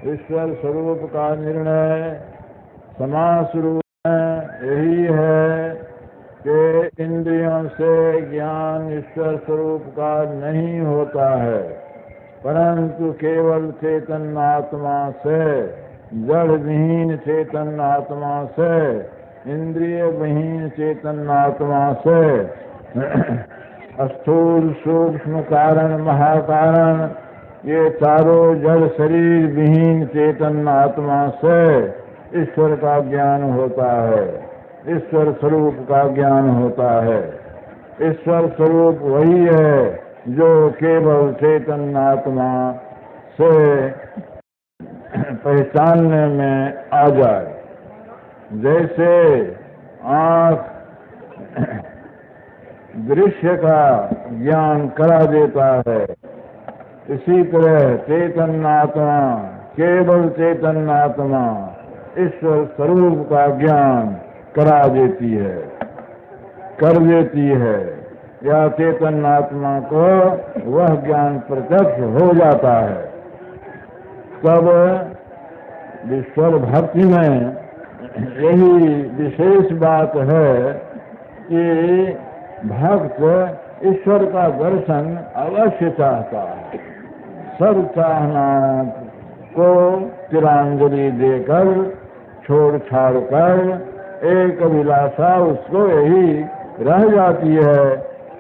ईश्वर स्वरूप का निर्णय समास रूप में यही है कि इंद्रियों से ज्ञान ईश्वर स्वरूप का नहीं होता है, परंतु केवल चेतन आत्मा से, जड़ विहीन चेतन आत्मा से, इंद्रिय विहीन चेतन आत्मा से स्थूल सूक्ष्म कारण महाकारण ये चारों जड़ शरीर विहीन चेतन आत्मा से ईश्वर का ज्ञान होता है, ईश्वर स्वरूप का ज्ञान होता है। ईश्वर स्वरूप वही है जो केवल चेतन आत्मा से पहचानने में आ जाए। जैसे आँख दृश्य का ज्ञान करा देता है, इसी तरह चेतन आत्मा, केवल चेतन आत्मा ईश्वर स्वरूप का ज्ञान करा देती है, कर देती है, या चेतन आत्मा को वह ज्ञान प्रत्यक्ष हो जाता है। तब ईश्वर भक्ति में यही विशेष बात है कि भक्त ईश्वर का दर्शन अवश्य चाहता है। सब चाहना को तिरांजलि देकर छोड़ छाड़ कर एक अभिलाषा उसको यही रह जाती है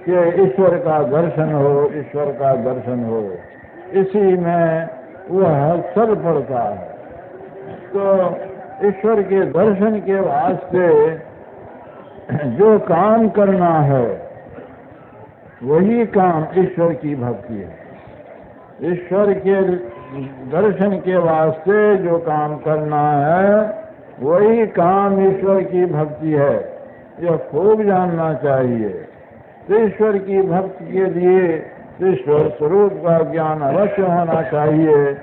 कि ईश्वर का दर्शन हो, ईश्वर का दर्शन हो। इसी में वह चल पड़ता है। तो ईश्वर के दर्शन के वास्ते जो काम करना है वही काम ईश्वर की भक्ति है। ईश्वर के दर्शन के वास्ते जो काम करना है वही काम ईश्वर की भक्ति है। यह खूब जानना चाहिए। ईश्वर की भक्ति के लिए ईश्वर स्वरूप का ज्ञान अवश्य होना चाहिए।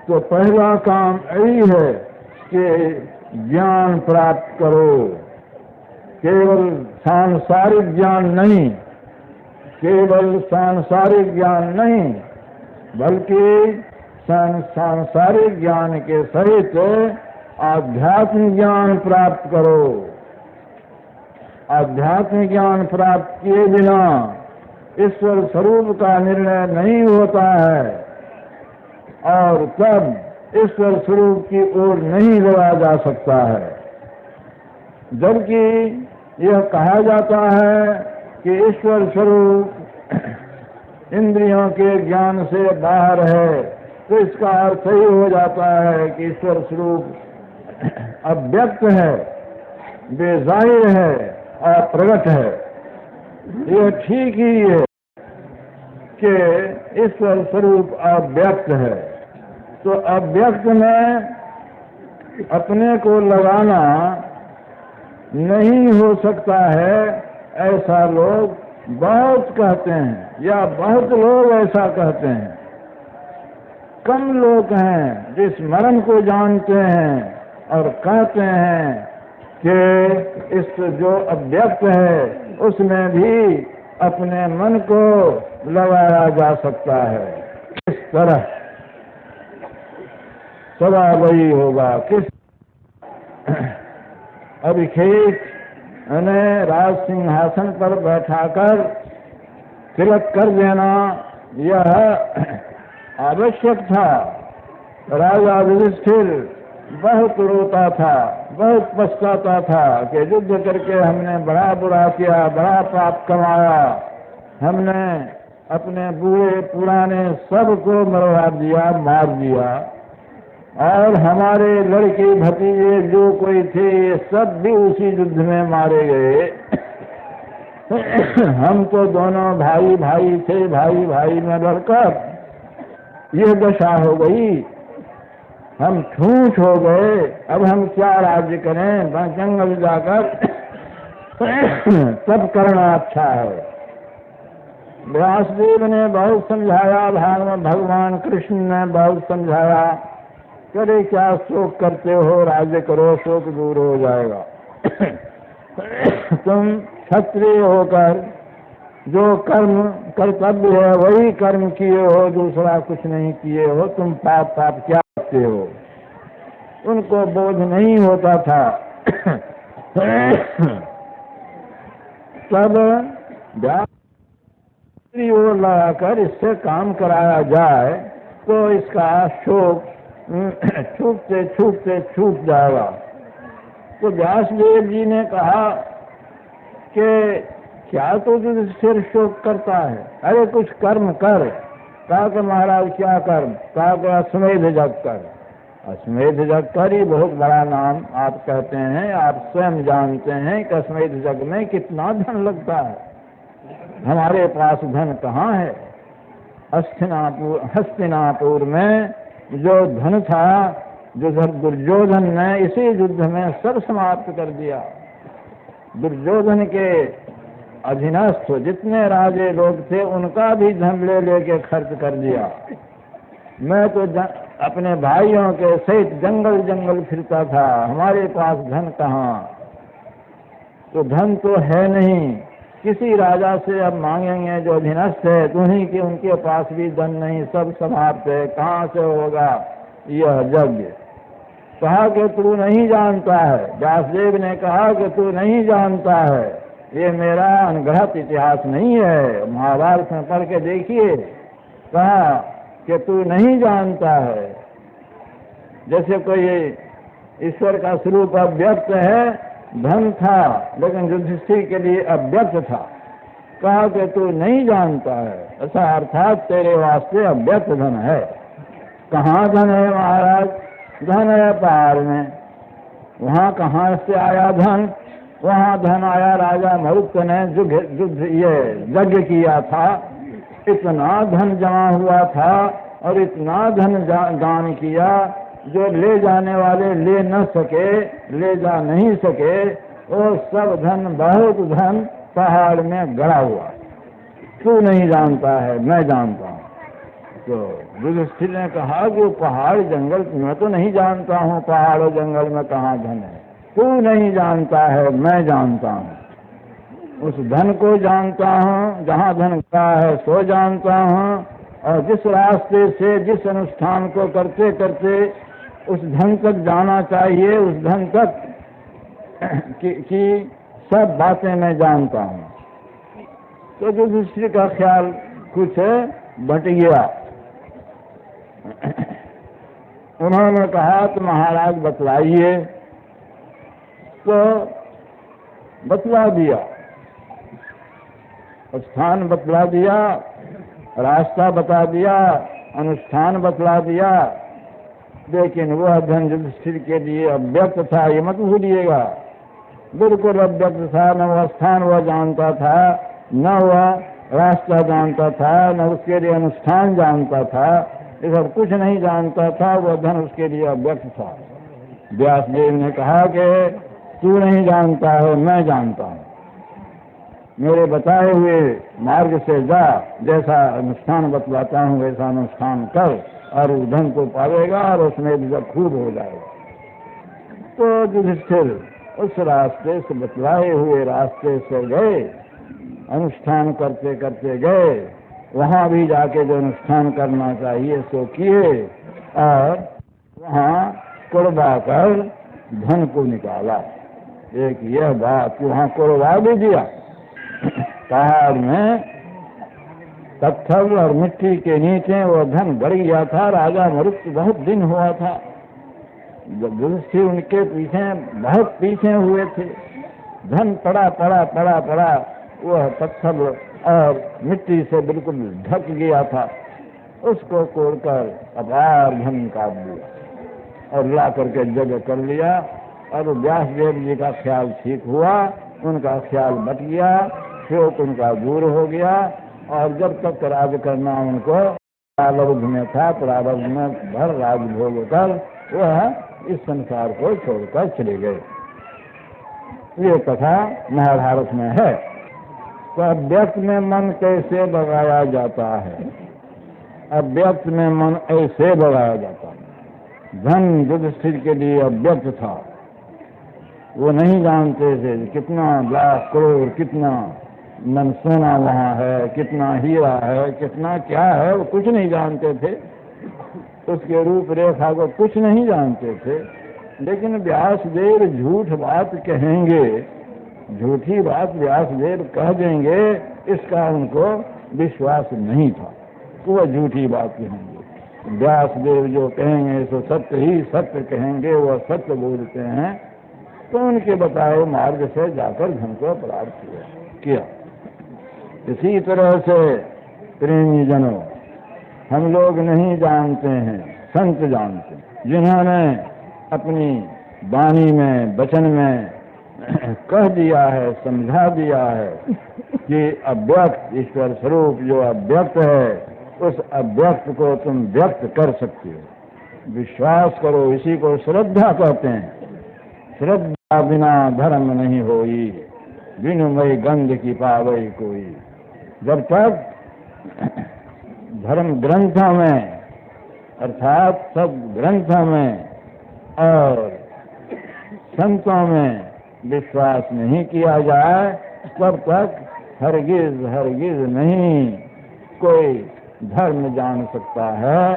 तो पहला काम यही है कि ज्ञान प्राप्त करो। केवल सांसारिक ज्ञान नहीं, केवल सांसारिक ज्ञान नहीं, बल्कि सांसारिक ज्ञान के सहित आध्यात्मिक ज्ञान प्राप्त करो। आध्यात्मिक ज्ञान प्राप्त किए बिना ईश्वर स्वरूप का निर्णय नहीं होता है और तब ईश्वर स्वरूप की ओर नहीं बढ़ा जा सकता है। जबकि यह कहा जाता है कि ईश्वर स्वरूप इंद्रियों के ज्ञान से बाहर है, तो इसका अर्थ ही हो जाता है कि ईश्वर स्वरूप अव्यक्त है, बेजाहिर है, अप्रगट है। यह ठीक ही है कि ईश्वर स्वरूप अव्यक्त है। तो अव्यक्त में अपने को लगाना नहीं हो सकता है, ऐसा लोग बहुत कहते हैं या बहुत लोग ऐसा कहते हैं। कम लोग हैं जिस मर्म को जानते हैं और कहते हैं कि इस जो अव्यक्त है उसमें भी अपने मन को लगाया जा सकता है। किस तरह सदा वही होगा, किस अभिषेक ने राज सिंहासन पर बैठाकर तिलक कर देना यह आवश्यक था। राजा युधिष्ठिर बहुत रोता था, बहुत पछताता था कि युद्ध करके हमने बड़ा बुरा किया, बड़ा पाप कमाया, हमने अपने बूढ़े पुराने सबको मरवा दिया, मार दिया, और हमारे लड़के भतीजे जो कोई थे ये सब भी उसी युद्ध में मारे गए। हम तो दोनों भाई भाई थे, भाई भाई में लड़कर ये दशा हो गई, हम ठूठ हो गए। अब हम क्या राज्य करें? जंगल जाकर तब करना अच्छा है। व्यासदेव ने बहुत समझाया, भगवान कृष्ण ने बहुत समझाया, करे क्या शोक करते हो, राज्य करो, शोक दूर हो जाएगा। तुम क्षत्रिय होकर जो कर्म कर्तव्य है वही कर्म किए हो, दूसरा कुछ नहीं किए हो, तुम पाप क्या करते हो? उनको बोध नहीं होता था। तब दूसरी ओर लगाकर इससे काम कराया जाए तो इसका शोक छूटते छूटते छूट जाएगा। तो व्यासदेव जी ने कहा कि क्या तो युधिष्ठिर शोक करता है? अरे कुछ कर्म कर। कहा कि महाराज क्या कर्म? कहा कि अश्वमेध यज्ञ कर। अश्वमेध यज्ञ कर ही बहुत बड़ा नाम आप कहते हैं, आप स्वयं जानते हैं कि अश्वमेध यज्ञ में कितना धन लगता है। हमारे पास धन कहाँ है? हस्तिनापुर में जो धन था, जो दुर्योधन ने इसी युद्ध में सब समाप्त कर दिया। दुर्योधन के अधीनस्थ जितने राजे लोग थे उनका भी धन ले लेके खर्च कर दिया। मैं तो अपने भाइयों के सहित जंगल जंगल फिरता था, हमारे पास धन कहाँ? तो धन तो है नहीं, किसी राजा से अब मांगेंगे जो अधीनस्थ है, तुम्हीं के उनके पास भी धन नहीं, सब समाप्त है, कहाँ से होगा यह यज्ञ? कहा कि तू नहीं जानता है। व्यासदेव ने कहा कि तू नहीं जानता है, ये मेरा अनग्रहित इतिहास नहीं है, महाभारत में पढ़ के देखिए। कहा कि तू नहीं जानता है, जैसे कोई ईश्वर का स्वरूप अव्यक्त है, धन था लेकिन युधिष्ठिर के लिए अव्यक्त था। कहा कि तू नहीं जानता है, ऐसा अर्थात तेरे वास्ते अव्यक्त धन है। कहाँ धन है महाराज? धन है पहाड़ में। वहाँ कहाँ से आया धन? वहाँ धन आया राजा मरुत ने ये यज्ञ किया था, इतना धन जमा हुआ था और इतना धन दान किया जो ले जाने वाले ले न सके, ले जा नहीं सके, वो सब धन, बहुत धन पहाड़ में गड़ा हुआ। तू नहीं जानता है, मैं जानता हूँ। तो युधिष्ठिर ने कहा कि पहाड़ जंगल मैं तो नहीं जानता हूँ, पहाड़ और जंगल में कहाँ धन है? तू नहीं जानता है, मैं जानता हूँ। उस धन को जानता हूँ, जहाँ धन का है सो जानता हूँ, और जिस रास्ते से जिस अनुष्ठान को करते करते उस धन तक जाना चाहिए, उस धन तक की सब बातें मैं जानता हूँ। तो युधिष्ठिर का ख्याल कुछ बट गया। उन्होंने कहा तो महाराज बतलाइए। तो बतला दिया, स्थान बतला दिया, रास्ता बता दिया, अनुष्ठान बतला दिया, लेकिन वह धन युधिष्ठिर के लिए अव्यक्त था, ये मत भूलिएगा। बिल्कुल अव्यक्त था, न वह स्थान वह जानता था, न वह रास्ता जानता था, न उसके लिए अनुष्ठान जानता था, ये सब कुछ नहीं जानता था। वह धन उसके लिए अव्यक्त था। व्यासदेव ने कहा कि तू नहीं जानता है, मैं जानता हूँ। मेरे बताए हुए मार्ग से जा, जैसा अनुष्ठान बतलाता हूँ वैसा अनुष्ठान कर, और उस धन को पावेगा और उसमें भी खूब हो जाएगा। तो युधिष्ठिर उस रास्ते से, बतलाए हुए रास्ते से गए, अनुष्ठान करते करते गए। वहाँ भी जाके जो अनुष्ठान करना चाहिए सो किए, और वहाँ कुर्बा कर धन को निकाला। एक यह बात वहां कोरवा भी दिया। पहाड़ में पत्थर और मिट्टी के नीचे वो धन बढ़ गया था। राजा मरुत बहुत दिन हुआ था, युधिष्ठिर उनके पीछे बहुत पीछे हुए थे। धन पड़ा पड़ा पड़ा पड़ा, वह पत्थर और मिट्टी से बिल्कुल ढक गया था। उसको कोड़कर अपार धन काट दिया और ला करके जगह कर लिया। और व्यासदेव जी का ख्याल ठीक हुआ, उनका ख्याल बट गया, शोक उनका दूर हो गया। और जब तक राज करना उनको प्रारब्ध में था, प्रारब्ध में भर राजभोग कर वह इस संसार को छोड़कर चले गए। ये कथा महाभारत में है। तो अव्यक्त में मन कैसे बढ़ाया जाता है? अव्यक्त में मन ऐसे बढ़ाया जाता है। धन युधिष्ठिर के लिए अव्यक्त था, वो नहीं जानते थे कितना लाख करोड़, कितना मन सोना वहाँ है, कितना हीरा है, कितना क्या है, वो कुछ नहीं जानते थे। उसके रूप रेखा को कुछ नहीं जानते थे। लेकिन व्यासदेव झूठ बात कहेंगे, झूठी बात व्यासदेव कह देंगे, इसका उनको विश्वास नहीं था। तो वह झूठी बात कहेंगे। व्यासदेव जो कहेंगे सो सत्य ही सत्य कहेंगे, वह सत्य बोलते हैं। तो उनके बताए मार्ग से जाकर धन को प्राप्त किया। इसी तरह से प्रेमी जनों, हम लोग नहीं जानते हैं, संत जानते हैं, जिन्होंने अपनी वाणी में, वचन में कह दिया है, समझा दिया है कि अव्यक्त ईश्वर स्वरूप जो अव्यक्त है, उस अव्यक्त को तुम व्यक्त कर सकते हो। विश्वास करो, इसी को श्रद्धा कहते हैं। श्रद्धा बिना धर्म नहीं होई, बिनु मई गंध की पावई कोई। जब तक धर्म ग्रंथों में, अर्थात सब ग्रंथों में और संतों में विश्वास नहीं किया जाए, तब तक हरगिज हरगिज नहीं कोई धर्म जान सकता है,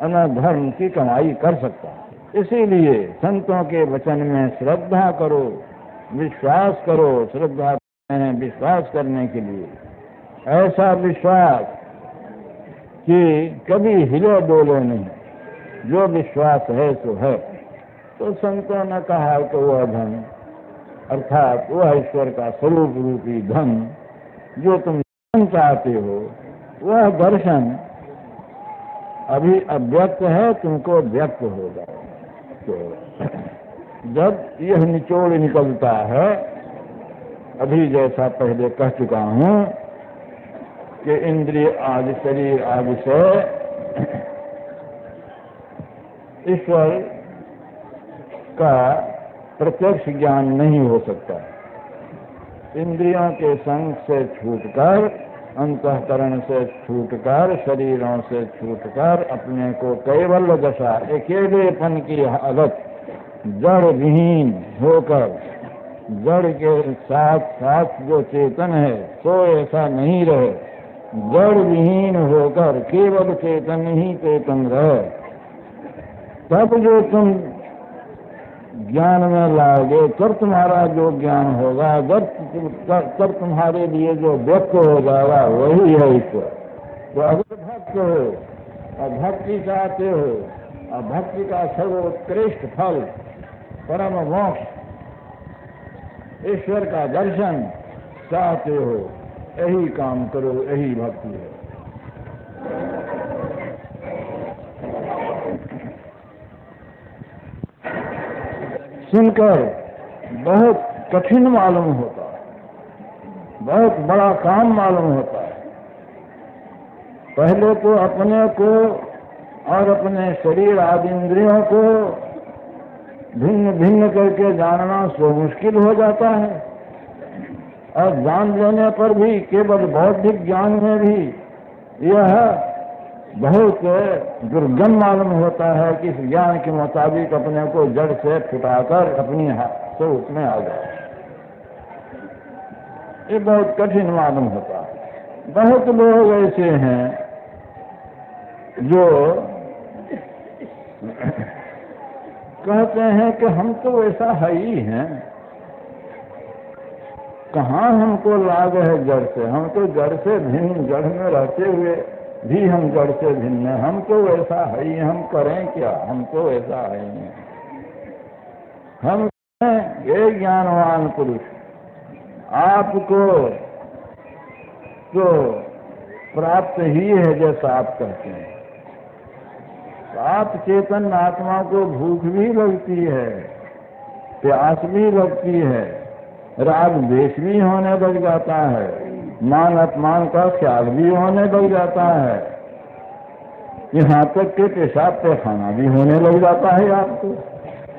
न धर्म की कमाई कर सकता है। इसीलिए संतों के वचन में श्रद्धा करो, विश्वास करो। श्रद्धा है विश्वास करने के लिए, ऐसा विश्वास कि कभी हिले डोले नहीं, जो विश्वास है सो है। तो संतों ने कहा कि वह धन, अर्थात वह ईश्वर का स्वरूप रूपी धन जो तुम चाहते हो, वह दर्शन अभी अव्यक्त है, तुमको व्यक्त होगा। तो जब यह निचोड़ निकलता है, अभी जैसा पहले कह चुका हूं कि इंद्रिय आदि, शरीर आदि से ईश्वर का प्रत्यक्ष ज्ञान नहीं हो सकता। इंद्रियों के संग से छूटकर, अंतःकरण से छूटकर, शरीरों से छूटकर अपने को केवल दशा, अकेलेपन की हालत, जड़ विहीन होकर, जड़ के साथ साथ जो चेतन है तो ऐसा नहीं रहे, जड़ विहीन होकर केवल चेतन ही चेतन रहे। तब जो तुम ज्ञान में लाओगे, तब तुम्हारा जो ज्ञान होगा, तब तुम्हारे लिए जो व्यक्त हो जाएगा वही है ईश्वर। तो अगर भक्त हो और भक्ति चाहते हो और भक्ति का सर्वोत्कृष्ट फल परम मोक्ष ईश्वर का दर्शन चाहते हो, यही काम करो, यही भक्ति है। सुनकर बहुत कठिन मालूम होता है, बहुत बड़ा काम मालूम होता है। पहले तो अपने को और अपने शरीर आदि इंद्रियों को भिन्न भिन्न करके जानना सो मुश्किल हो जाता है, और जान लेने पर भी केवल बौद्धिक ज्ञान में भी यह बहुत दुर्गम मालूम होता है कि इस ज्ञान के मुताबिक अपने को जड़ से छुटाकर अपनी सोच में आ जाए। ये बहुत कठिन मालूम होता है। बहुत लोग ऐसे हैं जो कहते हैं कि हम तो वैसा है ही हैं, कहाँ हमको लाग है जड़ से, हम तो जड़ से भिन्न, जड़ में रहते हुए भी हम जड़ से भिन्न हैं, हम तो वैसा है ही, हम करें क्या, हम तो वैसा है ही हैं। हम ये ज्ञानवान पुरुष आपको तो प्राप्त ही है जैसा आप कहते हैं। आप चेतन आत्मा को भूख भी लगती है, प्यास भी लगती है, राग द्वेष भी होने लग जाता है, मान अपमान का ख्याल भी होने लग जाता है, यहाँ तक कि पेशाब पैखाना भी होने लग जाता है आपको।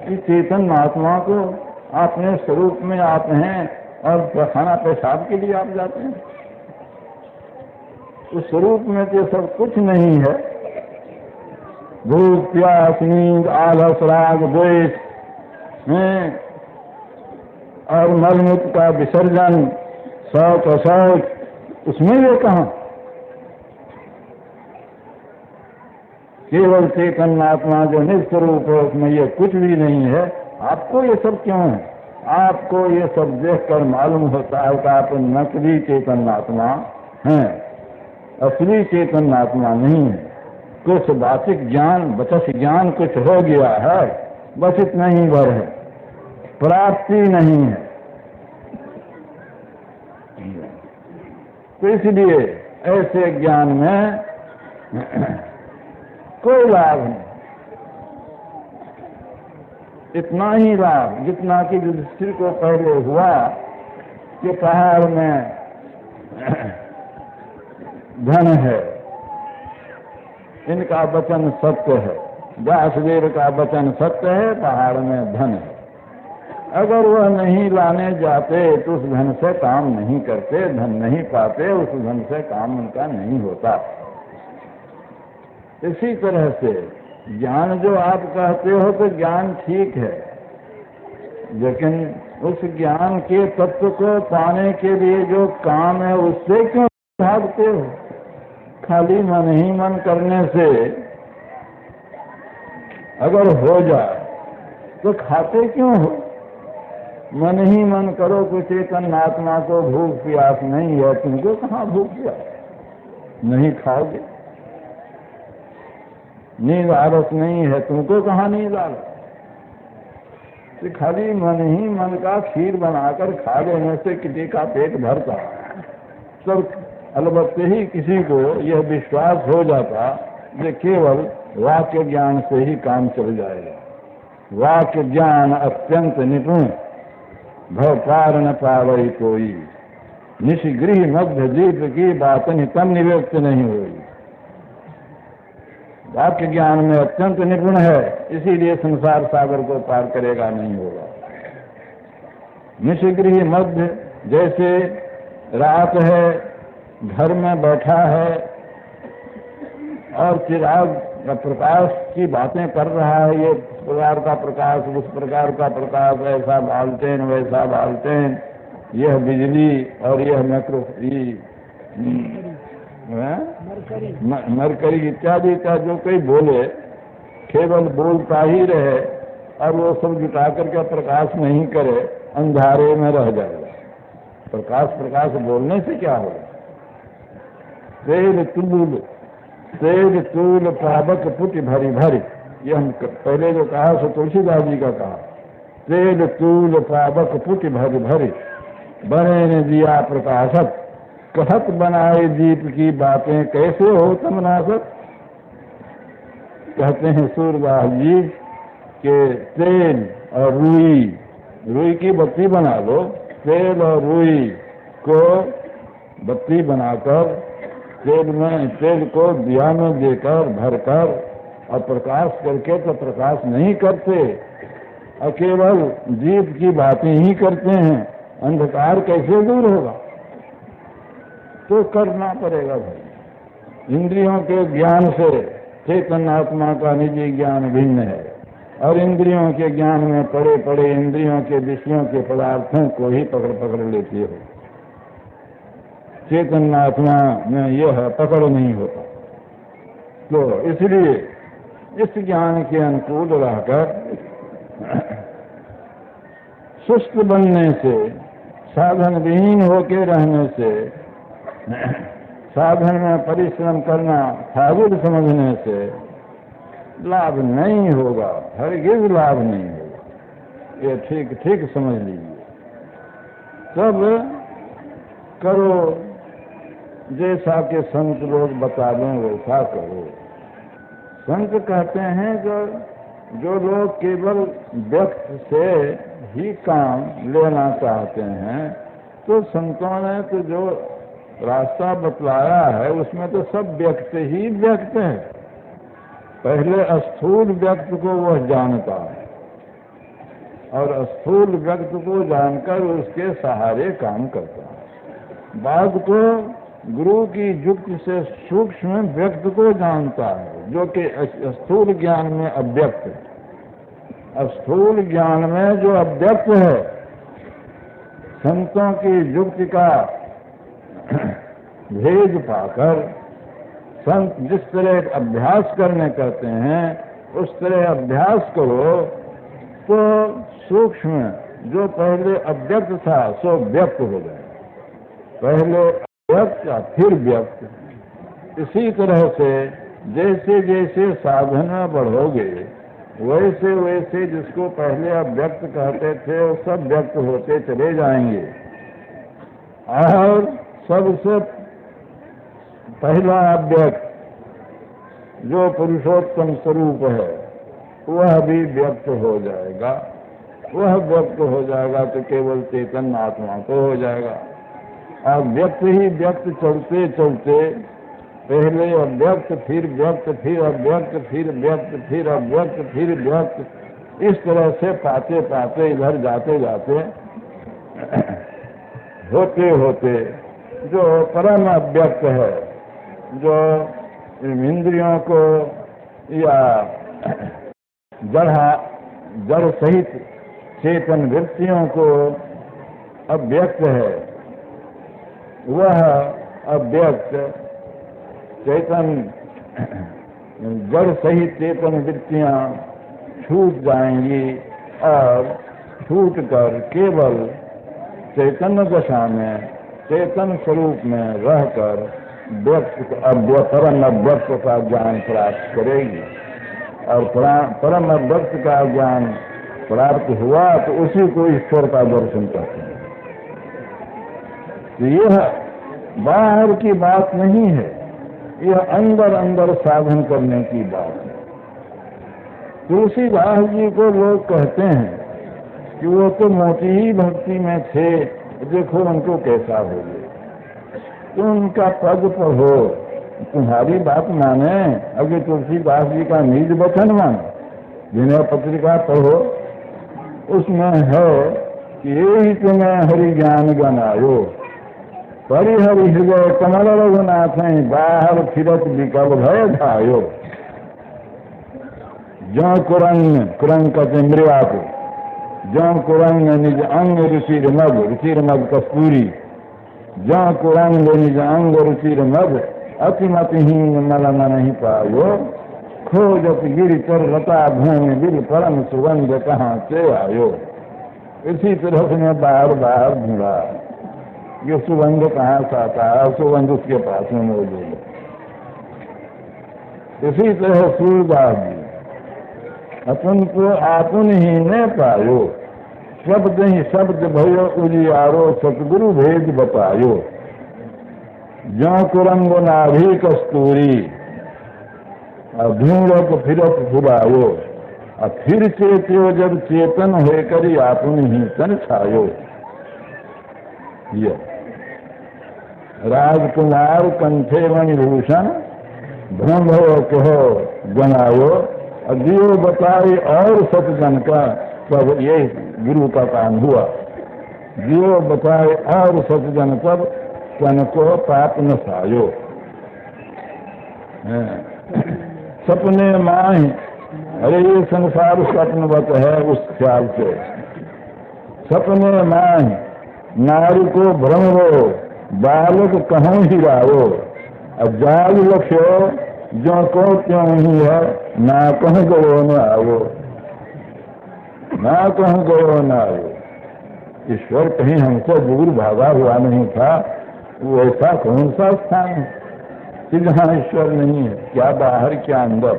इस चेतन आत्मा को अपने स्वरूप में आप हैं और पैखाना पेशाब के लिए आप जाते हैं। उस स्वरूप में तो सब कुछ नहीं है। भूख प्यास नींद आलस राग द्वेष और मलमूत्र का विसर्जन शौच अशौच, उसमें ये कहाँ? केवल चेतन आत्मा जो निस्वरूप है उसमें ये कुछ भी नहीं है। आपको ये सब क्यों है? आपको ये सब देखकर मालूम होता है कि आप नकली चेतन आत्मा हैं, असली चेतन आत्मा नहीं है। कुछ वाचिक ज्ञान बचस ज्ञान कुछ हो गया है, बस इतना ही भर है, प्राप्ति नहीं है। तो इसलिए ऐसे ज्ञान में कोई लाभ नहीं। इतना ही लाभ जितना कि युधिष्ठिर को पहले हुआ कि पहाड़ में धन है, इनका वचन सत्य है, व्यासदेव का वचन सत्य है, पहाड़ में धन है। अगर वह नहीं लाने जाते तो उस धन से काम नहीं करते, धन नहीं पाते, उस धन से काम उनका नहीं होता। इसी तरह से ज्ञान जो आप कहते हो तो ज्ञान ठीक है, लेकिन उस ज्ञान के तत्व को पाने के लिए जो काम है उससे क्यों भागते हो? खाली मन ही मन करने से अगर हो जाए तो खाते क्यों हो? मन ही मन करो कि चेतन आत्मा को भूख प्यास नहीं है, तुमको कहाँ भूख प्यास? नहीं खाओगे। नींद आलस नहीं है, तुमको कहाँ नींद आलस? तो खाली मन ही मन का खीर बनाकर खा लेने से किसी का पेट भरता है। सब अलबत्ते ही किसी को यह विश्वास हो जाता कि केवल वाक्य ज्ञान से ही काम चल जाएगा। वाक्य ज्ञान अत्यंत निपुण, भव पार न पावई कोई, निष्गृह मध्य जीव की बात नितम निव्यक्त नहीं हुई। वाक्य ज्ञान में अत्यंत निपुण है, इसीलिए संसार सागर को पार करेगा नहीं होगा। निष्गृह मध्य, जैसे रात है, घर में बैठा है और चिराग प्रकाश की बातें कर रहा है, ये प्रकार का प्रकाश, उस प्रकार का प्रकाश, ऐसा बालटेन वैसा बालटेन, यह बिजली और यह मरकरी इत्यादि इत्यादि जो कोई बोले, केवल बोलता ही रहे और वो सब जुटा करके प्रकाश नहीं करे, अंधारे में रह जाएगा। प्रकाश बोलने से क्या होगा? तेज तूल पावक पुट भरी भरी, ये हम पहले जो कहा सो तुलसीदास जी का कहा। तेज तूल पावक पुट भरी भरी, बने ने दिया प्रकाशक, कहत बनाए दीप की बातें, कैसे हो तुम नासक। कहते हैं सूरदास जी के तेल और रुई की बत्ती बना लो, तेल और रुई को बत्ती बनाकर तेल को दिया में देकर भरकर और प्रकाश करके तो प्रकाश नहीं करते, और केवल दीप की बातें ही करते हैं, अंधकार कैसे दूर होगा? तो करना पड़ेगा भाई। इंद्रियों के ज्ञान से चेतन आत्मा का निजी ज्ञान भिन्न है, और इंद्रियों के ज्ञान में पड़े पड़े इंद्रियों के विषयों के पदार्थों को ही पकड़ लेती हो। चेतन आत्मा में यह पकड़ नहीं होता। तो इसलिए इस ज्ञान के अनुकूल रहकर सुस्त बनने से, साधन विहीन होकर रहने से, साधन में परिश्रम करना फाजिल समझने से लाभ नहीं होगा, हरगिज लाभ नहीं होगा। ये ठीक ठीक समझ लीजिए। तब करो जैसा कि संत लोग बता दें वैसा करो। संत कहते हैं जो लोग केवल व्यक्त से ही काम लेना चाहते हैं, तो संतों ने तो जो रास्ता बतलाया है उसमें तो सब व्यक्त ही व्यक्त है। पहले स्थूल व्यक्त को वह जानता है और स्थूल व्यक्त को जानकर उसके सहारे काम करता है। बाद को गुरु की युक्ति से सूक्ष्म व्यक्त को जानता है, जो कि स्थूल ज्ञान में अव्यक्त है। स्थूल ज्ञान में जो अव्यक्त है, संतों की युक्ति का भेद पाकर संत जिस तरह अभ्यास करने कहते हैं उस तरह अभ्यास करो तो सूक्ष्म जो पहले अव्यक्त था सो व्यक्त हो जाए। पहले अव्यक्त फिर व्यक्त। इसी तरह से जैसे जैसे साधन में बढ़ोगे वैसे वैसे जिसको पहले अव्यक्त कहते थे वो सब व्यक्त होते चले जाएंगे। और सबसे पहला अव्यक्त जो पुरुषोत्तम स्वरूप है वह भी व्यक्त हो जाएगा। वह व्यक्त हो जाएगा तो केवल चेतन आत्मा को हो जाएगा। और व्यक्त ही व्यक्त चलते चलते पहले अव्यक्त फिर व्यक्त फिर अव्यक्त फिर व्यक्त फिर अव्यक्त फिर व्यक्त, इस तरह से पाते पाते इधर जाते जाते होते होते जो परम अव्यक्त है, जो इंद्रियों को या जड़ सहित चेतन वृत्तियों को अव्यक्त है, वह अव्यक्त चेतन जड़ सहित चेतन वृत्तियां छूट जाएंगी और छूट कर केवल चैतन्य दशा में चेतन स्वरूप में रहकर परम अव्यक्त का ज्ञान प्राप्त करेगी। और परम अव्यक्त का ज्ञान प्राप्त हुआ तो उसी को ईश्वर का दर्शन करते हैं। तो यह बाहर की बात नहीं है, यह अंदर अंदर साधन करने की बात है। तुलसीदास जी को लोग कहते हैं कि वो तो मोटी ही भक्ति में थे, देखो उनको कैसा हो गया। तो उनका पद पढ़ो, तुम्हारी बात माने, अगर तुलसीदास जी का निज वचन माने, जिन्हें पत्रिका पढ़ो उसमें है कि यही तुम्हें हरि ज्ञान गनायो, परिहरि हृदय कमल रघुनाथ बाहर फिरत विकल भय धायो। जो कुरंग कहते मृया को, जो कुरंग निज अंग रुचिर मग कस्तूरी, जो कुरंग निज अंग रुचिर मग अतिमतिहीन मलन नहीं पायो, खोजत गिर कर लता भूमि बिल परम सुगंध कहाँ से आयो। इसी तरह से मैं बार बार ढूंढा ये सुगंध कहाँ से आता है, सुगंध उसके पास में मौजूद है। इसी तरह सूरदास जी अपन को आपुन ही न पायो, शब्द ही शब्द भयो उजियारो सतगुरु भेद बतायो। जो कुरंग नाभि कस्तूरी ढूंढत फिरत फुलायो, फिर चेत्यो जब चेतन होकर आपुन ही तन छायो। ये राजकुमार कंठे मणिभूषण भ्रम हो कहो गनायो, दियो बताए और सतजन का तब ये गुरु का काम हुआ। दियो बताए और सतजन तब तन को पाप न सायो। सपने माए, अरे ये संसार स्वप्नवत है उस ख्याल से। सपने माए नारी को भ्रम हो, बालक कहूँ ही रायो, जाग लक्ष्यो जो को क्यों ही है, ना कहूँ गो न आवो। ना कहूँ गयो न आयो। ईश्वर कहीं हमसे दूर भागा हुआ नहीं था। वो ऐसा कौन सा स्थान है कि जहाँ ईश्वर नहीं है, क्या बाहर क्या अंदर।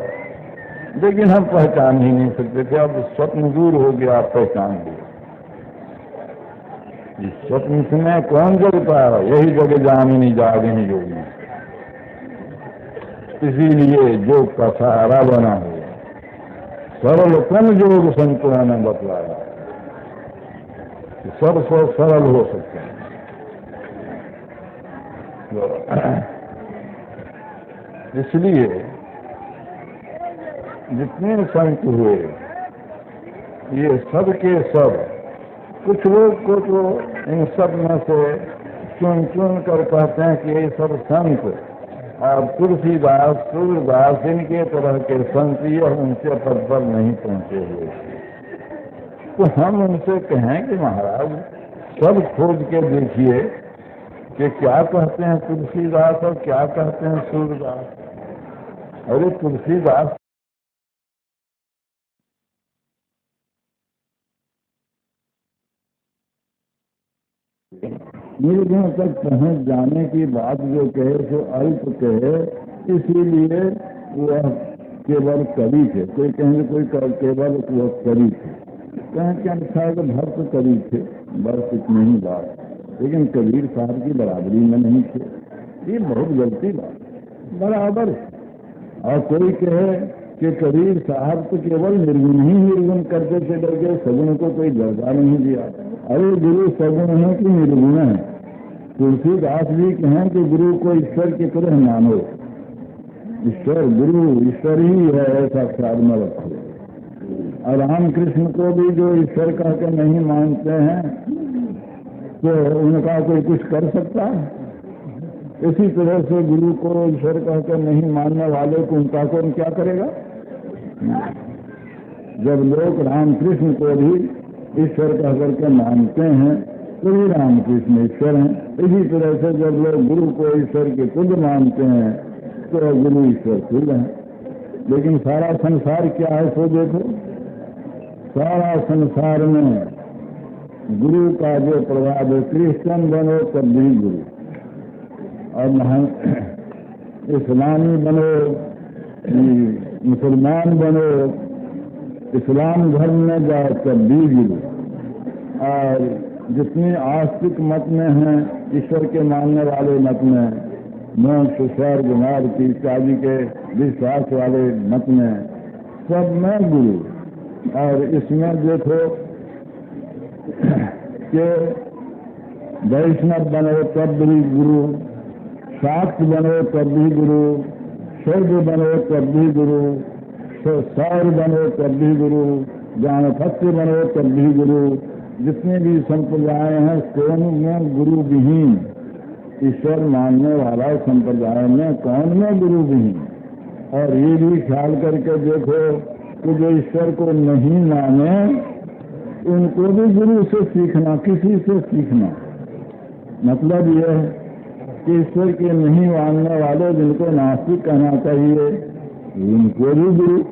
लेकिन हम पहचान ही नहीं सकते थे। अब स्वप्न दूर हो गया, आप पहचान लिया। इस स्वप्न में कौन जगता है? यही जगह जामिनी जागिनी योगी। इसीलिए योग का सहारा बना हुआ सरलतम योग संतों ने बतलाया, सबसे सरल हो सकते हैं। इसलिए जितने संत हुए ये सब के सब, कुछ लोग को तो इन सब में से चुन चुन कर कहते हैं कि ये सब संत और तुलसीदास सूरदास इनके तरह के संत ये उनसे पद पर नहीं पहुंचे हुए। तो हम उनसे कहें कि महाराज सब खोज के देखिए कि क्या कहते हैं तुलसीदास और क्या कहते हैं सूरदास। अरे तुलसीदास निर्गुण तक पहुंच जाने की बात जो कहे सो अल्प कहे, इसीलिए वह केवल कवि थे। कोई कहेंगे कोई केवल वह कवि थे, कहें क्या अच्छा है तो भक्त कवि थे, बस इतनी ही बात। लेकिन कबीर साहब की बराबरी में नहीं थे, ये बहुत गलती बात। बराबर और कोई कहे कि कबीर साहब तो केवल निर्गुण ही निर्गुण करते चले गए, सगुण को कोई दर्जा नहीं दिया। अरे गुरु सगुण है कि निर्गुण है? तुलसीदास जी कहें कि गुरु को ईश्वर की तरह मानो। ईश्वर गुरु ईश्वर ही है ऐसा ख्याल में रखो। और रामकृष्ण को भी जो ईश्वर कहकर नहीं मानते हैं तो उनका कोई कुछ कर सकता है? इसी तरह से गुरु को ईश्वर कहकर नहीं मानने वाले को उनका कौन क्या करेगा? जब लोग रामकृष्ण को भी ईश्वर कहकर के मानते हैं तो भी रामकृष्ण ईश्वर हैं। इसी तरह से जब लोग गुरु को ईश्वर के खुद मानते हैं तो गुरु ईश्वर खुद हैं। लेकिन सारा संसार क्या है सो देखो, सारा संसार में गुरु का जो प्रभाव है, क्रिश्चियन बनो तब भी गुरु, और इस्लामी बनो, मुसलमान बनो, इस्लाम धर्म में जाओ तब भी गुरु। और जितने आस्तिक मत में हैं, ईश्वर के मानने वाले मत में, मोक्ष स्वर्ग नरक इत्यादि के विश्वास वाले मत में, सब में गुरु। और इसमें देखो कि वैष्णव बनो तब भी गुरु, शाक्त बनो तब भी गुरु, शैव बनो तब भी गुरु, सौर बनो तब भी गुरु, ज्ञानपत्र बनो तब भी गुरु। जितने भी संप्रदाय हैं कौन में गुरु विहीन, ईश्वर मानने वाला संप्रदाय में कौन में गुरु विहीन। और ये भी ख्याल करके देखो कि जो ईश्वर को नहीं माने उनको भी गुरु से सीखना, किसी से सीखना। मतलब यह है कि ईश्वर के नहीं मानने वाले जिनको नास्तिक कहना चाहिए उनको भी गुरु।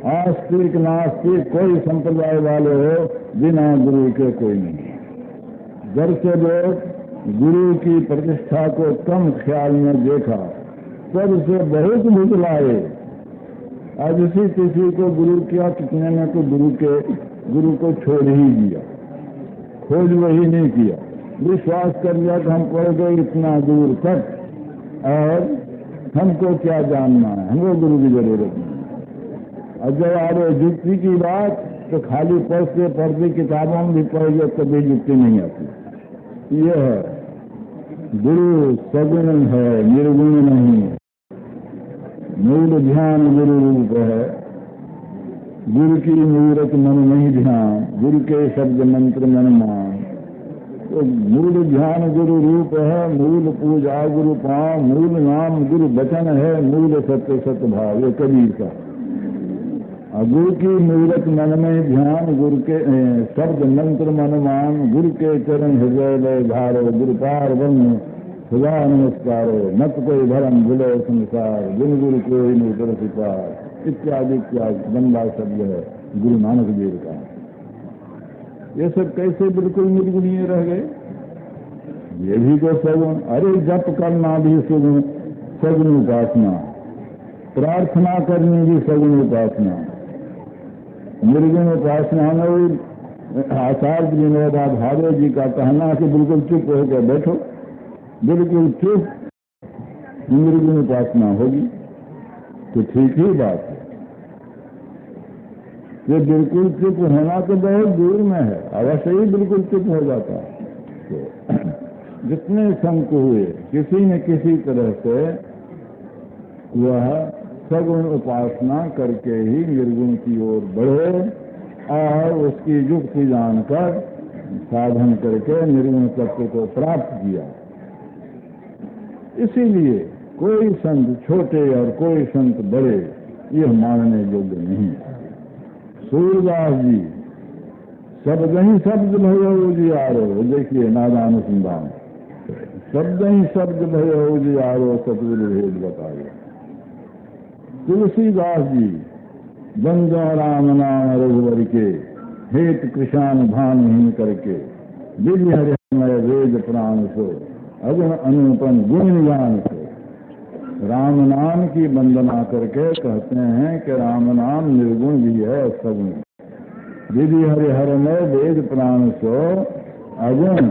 आस्तिक नास्तिक कोई संप्रदाय वाले हो, बिना गुरु के कोई नहीं। जब से लोग गुरु की प्रतिष्ठा को कम ख्याल में देखा तब से बहुत बदलाए। आज इसी किसी को गुरु किया, कितने ने तो गुरु को छोड़ ही दिया, खोज वही नहीं किया। विश्वास कर लिया कि हम पढ़ गए इतना दूर तक और हमको क्या जानना है, हमको गुरु की जरूरत नहीं। और जब आ रहे युक्ति की बात तो खाली पढ़ते किताबों में भी पढ़ गए कभी युक्ति नहीं आती। ये है गुरु सगुण है, निर्गुण नहीं। मूल ध्यान गुरु रूप है, गुरु की मूरत मन नहीं ध्यान, गुरु के शब्द मंत्र मन मान। तो मूल ध्यान गुरु रूप है, मूल पूजा गुरु पांव, मूल नाम गुरु वचन है, मूल सत्य सत्य भाव। ये कबीर का। गुरु की मूरत मन में ध्यान, गुरु के शब्द मंत्र मन मान, गुरु के चरण हृदय लय धारो, गुरु पार बन खुदा नमस्कारो, मत कोई धर्म भूलो संसार, गुरु गुरु कोई नहीं तरस पार, इत्यादि इत्यादि लंबा शब्द है गुरु नानक देव का। ये सब कैसे बिल्कुल निर्गुणीय रह गए? ये भी तो सगुण। अरे जप करना भी सगुण, सगुण उपासना, प्रार्थना करनी भी सगुण उपासना। निर्गुण उपासना में आचार्य विनोबा भावे जी का कहना कि बिल्कुल चुप होकर बैठो, बिल्कुल चुप, निर्गुण उपासना होगी। तो ठीक ही बात है। ये बिल्कुल चुप होना तो बहुत दूर में है, अवश्य ही बिल्कुल चुप हो जाता है। तो जितने संत हुए किसी न किसी तरह से वह सगुण उपासना करके ही निर्गुण की ओर बढ़े और उसकी युक्ति जानकर साधन करके निर्गुण तत्व को प्राप्त किया। इसीलिए कोई संत छोटे और कोई संत बड़े यह मानने योग्य नहीं। सूरदास जी शब्द ही शब्द भयो उजियारो, देखिए नादानुसंधान, शब्द ही शब्द भयो उजियारो सतगुरु भेद बताए। तुलसीदास जी बंदो राम नाम रघुवर के, हेत कृषाण भानहीन करके, दिव्य हरिमय वेद प्राण सो, अगुण अनुपम गुण ज्ञान सो। राम नाम की वंदना करके कहते हैं कि राम नाम निर्गुण भी है, सगुण। दिव्य हरिहरमय वेद प्राण सो, अगुण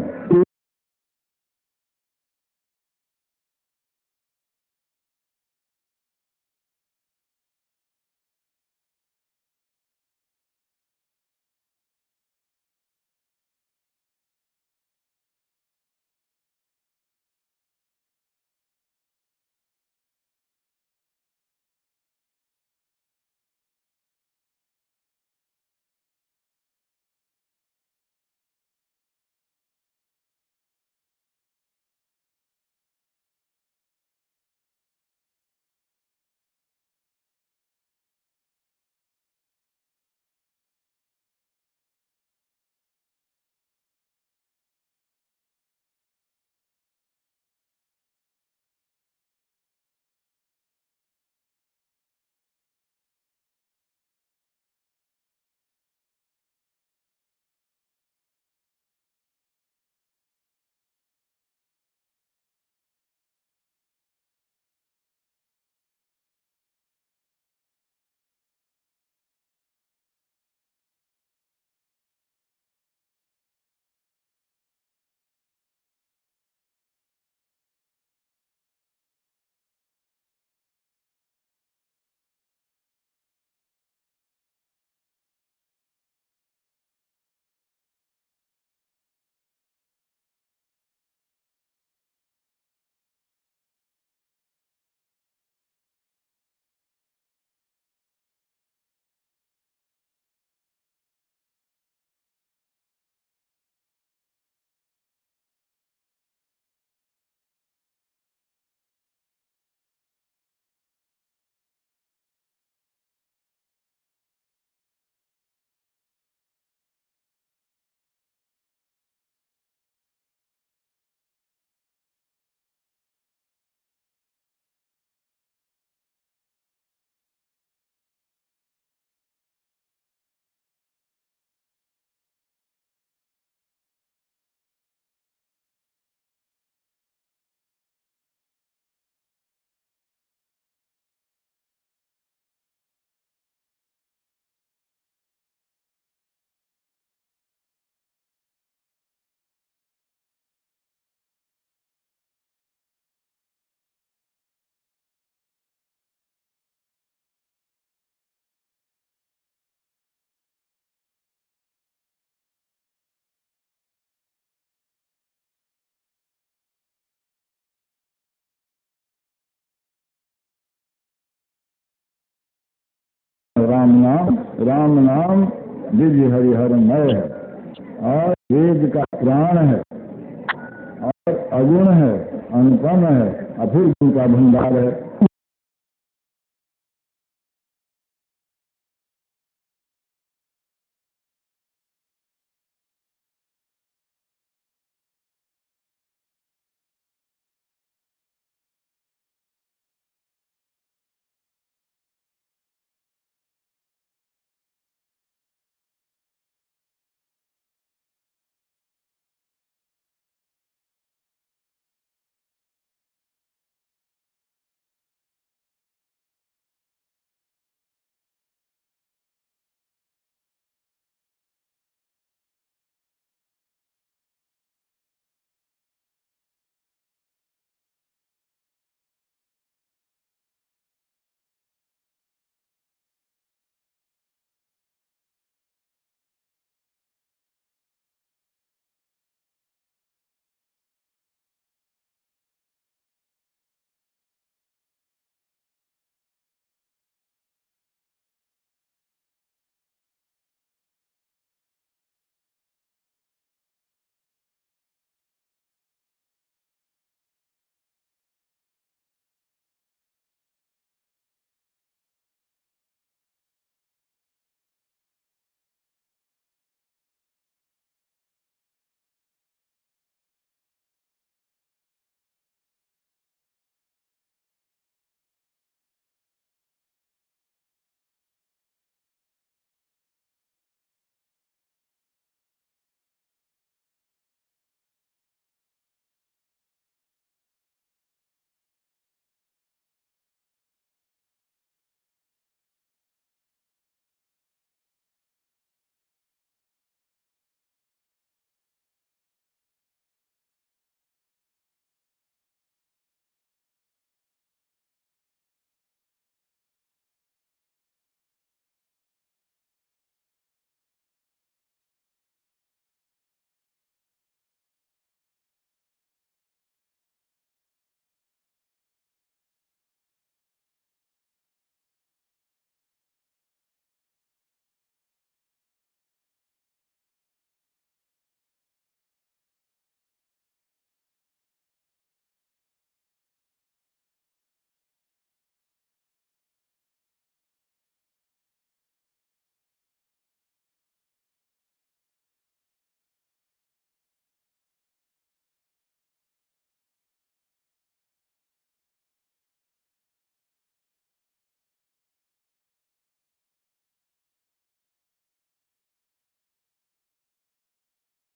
राम नाम दिव्य हरिहरमय है और वेद का प्राण है और अगुण है, अनुपम है, अपूर्व गुण का भंडार है।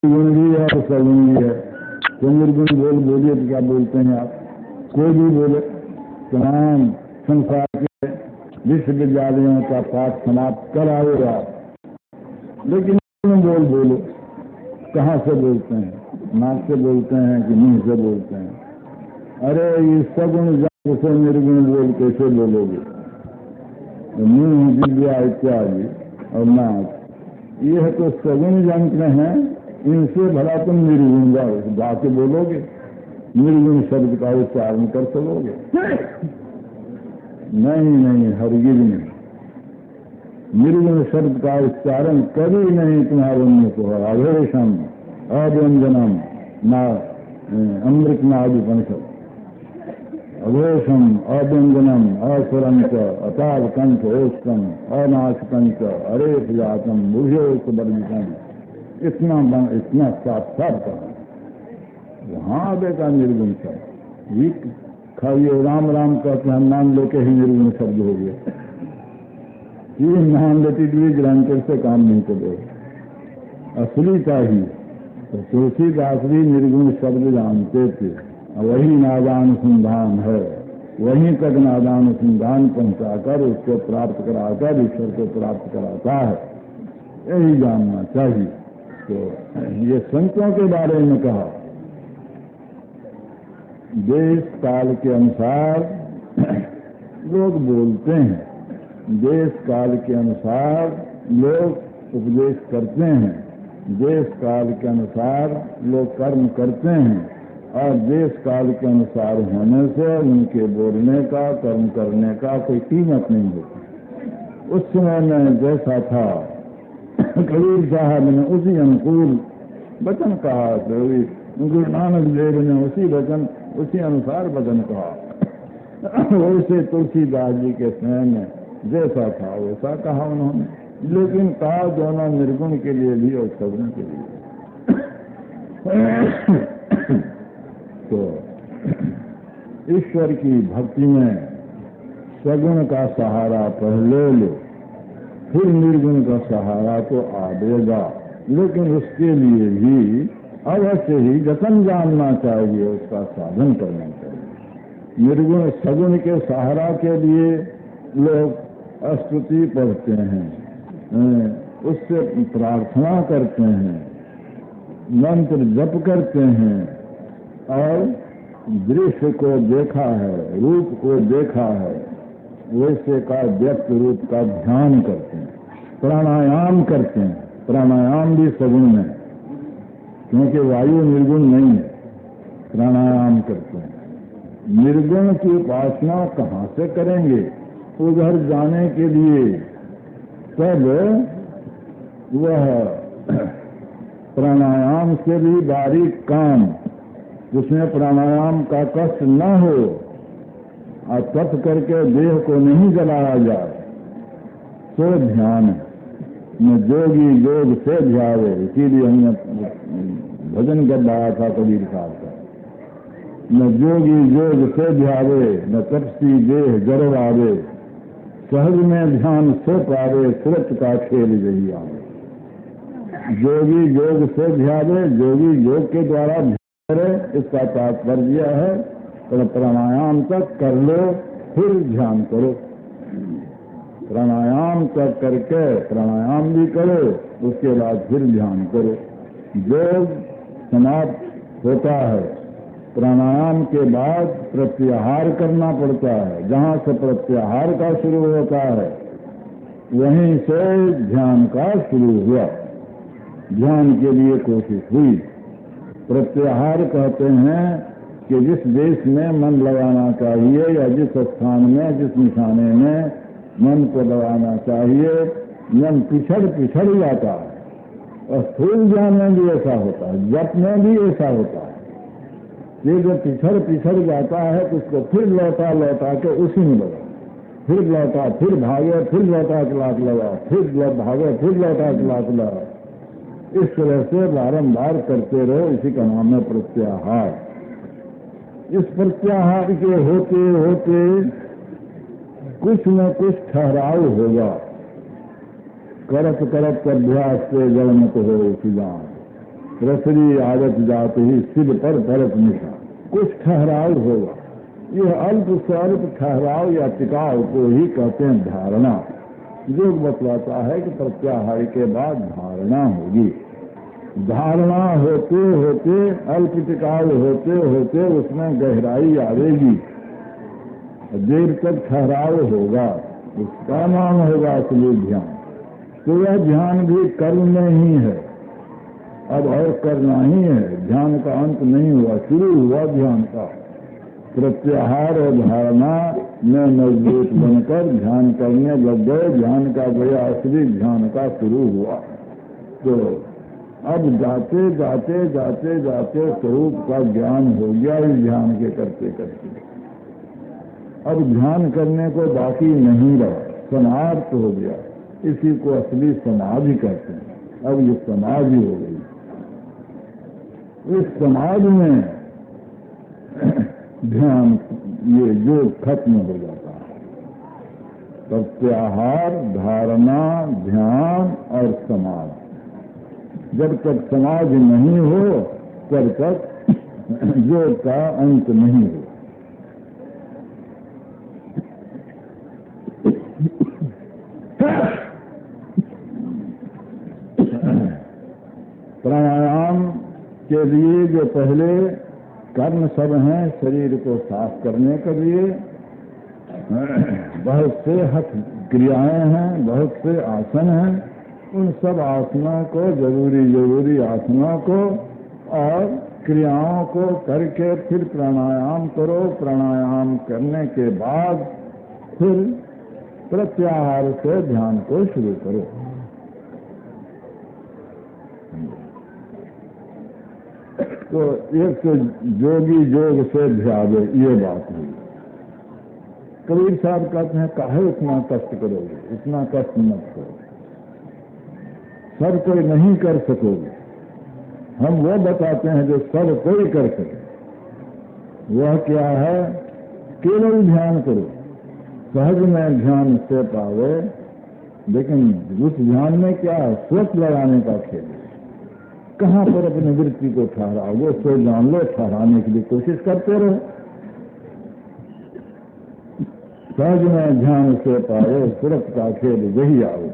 निर्गुण भी है और सगुण भी है। तो निर्गुण बोलिए तो क्या बोलते हैं आप? कोई भी बोले। तमाम संसार के विश्वविद्यालयों का पाठ समाप्त कर आए आप, लेकिन बोलो। कहाँ से बोलते हैं? नाक से बोलते हैं कि मुंह से बोलते हैं? अरे ये सगुण जान से निर्गुण बोल कैसे बोलोगे? मुंह, जिह्वा इत्यादि और नाक, ये है तो सगुण यंत्र हैं, इनसे भला तुम निर्गुण गा के बोलोगे? निर्गुण शब्द का उच्चारण कर सकोगे? नहीं, हरगिज नहीं। निर्गुण शब्द का उच्चारण कभी नहीं तुम्हारे मुंह को। अघोषम अव्यंजनम ना अमृत नादुपनिषद। अघोषम अव्यंजनम असुरंच अताल कंठ ओष्टम अनाशकंच अरेफ जातम भुजोष वर्जितम। इतना साक्षात कहा। वहां देखा निर्गुण शब्द। ये खाइए राम राम कहते हैं, नाम लेके ही निर्गुण शब्द हो गया। ये नाम लेती हुई ग्रांटर से काम नहीं करे, असली चाहिए। तो तुलसीदास भी निर्गुण शब्द जानते थे। वही नादानुसंधान है, वहीं तक नादानुसंधान पहुंचाकर उसको प्राप्त कराकर ईश्वर को प्राप्त कराता है। यही जानना चाहिए। तो ये संतों के बारे में कहा, देश काल के अनुसार लोग बोलते हैं, देश काल के अनुसार लोग उपदेश करते हैं, देश काल के अनुसार लोग कर्म करते हैं, और देश काल के अनुसार होने से उनके बोलने का, कर्म करने का कोई कीमत नहीं होती। उस समय में जैसा था, कबीर साहब ने उसी अनुकूल वचन कहा, गुरु नानक देव ने उसी अनुसार वचन कहा। वैसे तुलसीदास जी के समय में जैसा था वैसा कहा उन्होंने, लेकिन कहा दोनों निर्गुण के लिए भी और सगुण के लिए। तो ईश्वर की भक्ति में सगुण का सहारा पहले लो, फिर निर्गुण का सहारा तो आवेगा। लेकिन उसके लिए भी अवश्य ही जतन जानना चाहिए, उसका साधन करना चाहिए। निर्गुण सगुण के सहारा के लिए लोग स्तुति पढ़ते हैं, उससे प्रार्थना करते हैं, मंत्र जप करते हैं, और दृश्य को देखा है, रूप को देखा है, वैसे का व्यक्त रूप का ध्यान करते हैं, प्राणायाम करते हैं। प्राणायाम भी सगुण में, क्योंकि वायु निर्गुण नहीं है। प्राणायाम करते हैं। निर्गुण की उपासना कहाँ से करेंगे? उधर जाने के लिए तब वह प्राणायाम से भी बारीक काम, जिसमें प्राणायाम का कष्ट न हो और तप करके देह को नहीं जलाया जाए, तो ध्यान न जोगी योग से ध्यावे। इसीलिए हमने भजन कर रहा था कबीर साहब का, न जोगी योग से ध्यावे, न तपसी देह जरवावे, सहज में ध्यान सो पावे, सुरत का खेल यही आवे। जोगी योग से ध्यावे, जोगी योग के द्वारा ध्यान करे, इसका तात्पर्य है तो प्राणायाम तक कर लो, फिर ध्यान करो। प्राणायाम तक करके प्राणायाम भी करो, उसके बाद फिर ध्यान करो। योग समाप्त होता है, प्राणायाम के बाद प्रत्याहार करना पड़ता है। जहाँ से प्रत्याहार का शुरू होता है, वहीं से ध्यान का शुरू हुआ। ध्यान के लिए कोशिश हुई। प्रत्याहार कहते हैं कि जिस देश में मन लगाना चाहिए या जिस स्थान में, जिस निशाने में मन को लगाना चाहिए, मन पिछड़ जाता है। और स्थूल ज्ञान में भी ऐसा होता है, जप में भी ऐसा होता है। ये जो पिछड़ जाता है तो उसको फिर लौटा के उसी में लगा, फिर लौटा, फिर भागे, फिर लौटा क्लास लगा, फिर भागे, फिर लौटा क्लास लगा। इस तरह से बारंबार करते रहो। इसी का नाम है प्रत्याहार। इस प्रत्याहार के होते होते कुछ न कुछ ठहराव होगा। करत करत अभ्यास से जड़ मत हो सिद्धांत। रसरी आदत जाते ही सिर पर बरत निशा, कुछ ठहराव होगा। यह अल्प से अल्प ठहराव या टिकाव को ही कहते हैं धारणा। योग बतलाता है कि प्रत्याहार के बाद धारणा होगी। धारणा होते होते, अल्प टिकाव होते होते उसमें गहराई आवेगी, देर तक ठहराव होगा, उसका नाम होगा असली ध्यान। तो यह ध्यान भी कर्म में ही है, अब और करना ही है। ध्यान का अंत नहीं हुआ, शुरू हुआ ध्यान का। प्रत्याहार और धारणा में मजबूत बनकर ध्यान करने लग गए, ध्यान का गया असली ध्यान का शुरू हुआ। तो अब जाते जाते जाते जाते स्वरूप का ज्ञान हो गया इस ध्यान के करते करते। अब ध्यान करने को बाकी नहीं रहा, समाप्त हो गया। इसी को असली समाधि कहते हैं। अब ये समाधि हो गई। इस समाधि में ध्यान, ये योग खत्म हो जाता है। प्रत्याहार, धारणा, ध्यान और समाधि। जब तक समाधि नहीं हो तब तक योग का अंत नहीं हो। प्राणायाम के लिए जो पहले कर्म सब हैं शरीर को साफ करने के लिए, बहुत से हठ क्रियाएं हैं, बहुत से आसन हैं। उन सब आसनों को, जरूरी आसनों को और क्रियाओं को करके फिर प्राणायाम करो। प्राणायाम करने के बाद फिर प्रत्याहार से ध्यान को शुरू करो। तो एक तो जोगी योग से ध्यावे, ये बात हुई। कबीर साहब कहते हैं, काहे इतना कष्ट करोगे, इतना कष्ट मत करो, सब कोई नहीं कर सकोगे। हम वो बताते हैं जो सब कोई कर सके। वह क्या है? केवल ध्यान करो। सहज में ध्यान से पावे, लेकिन उस ध्यान में क्या है? सोच लगाने का खेल है। कहाँ पर अपनी वृत्ति को ठहराओगे, उसको जान लो, ठहराने के लिए कोशिश करते रहो। सहज में ध्यान से पाओ, सुरत का खेल वही आओ।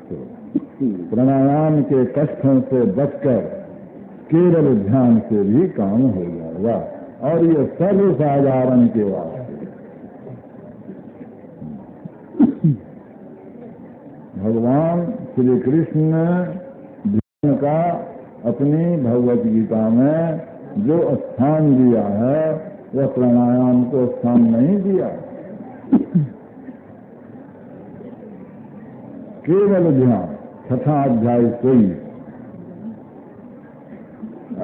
तो प्राणायाम के कष्टों से बचकर केवल ध्यान से भी काम हो जाएगा, और ये सर्वसाधारण के वास्ते। भगवान श्री कृष्ण ने ध्यान का अपनी भगवत गीता में जो स्थान दिया है, वह प्राणायाम को स्थान नहीं दिया। केवल ध्यान, 6वां अध्याय सोई।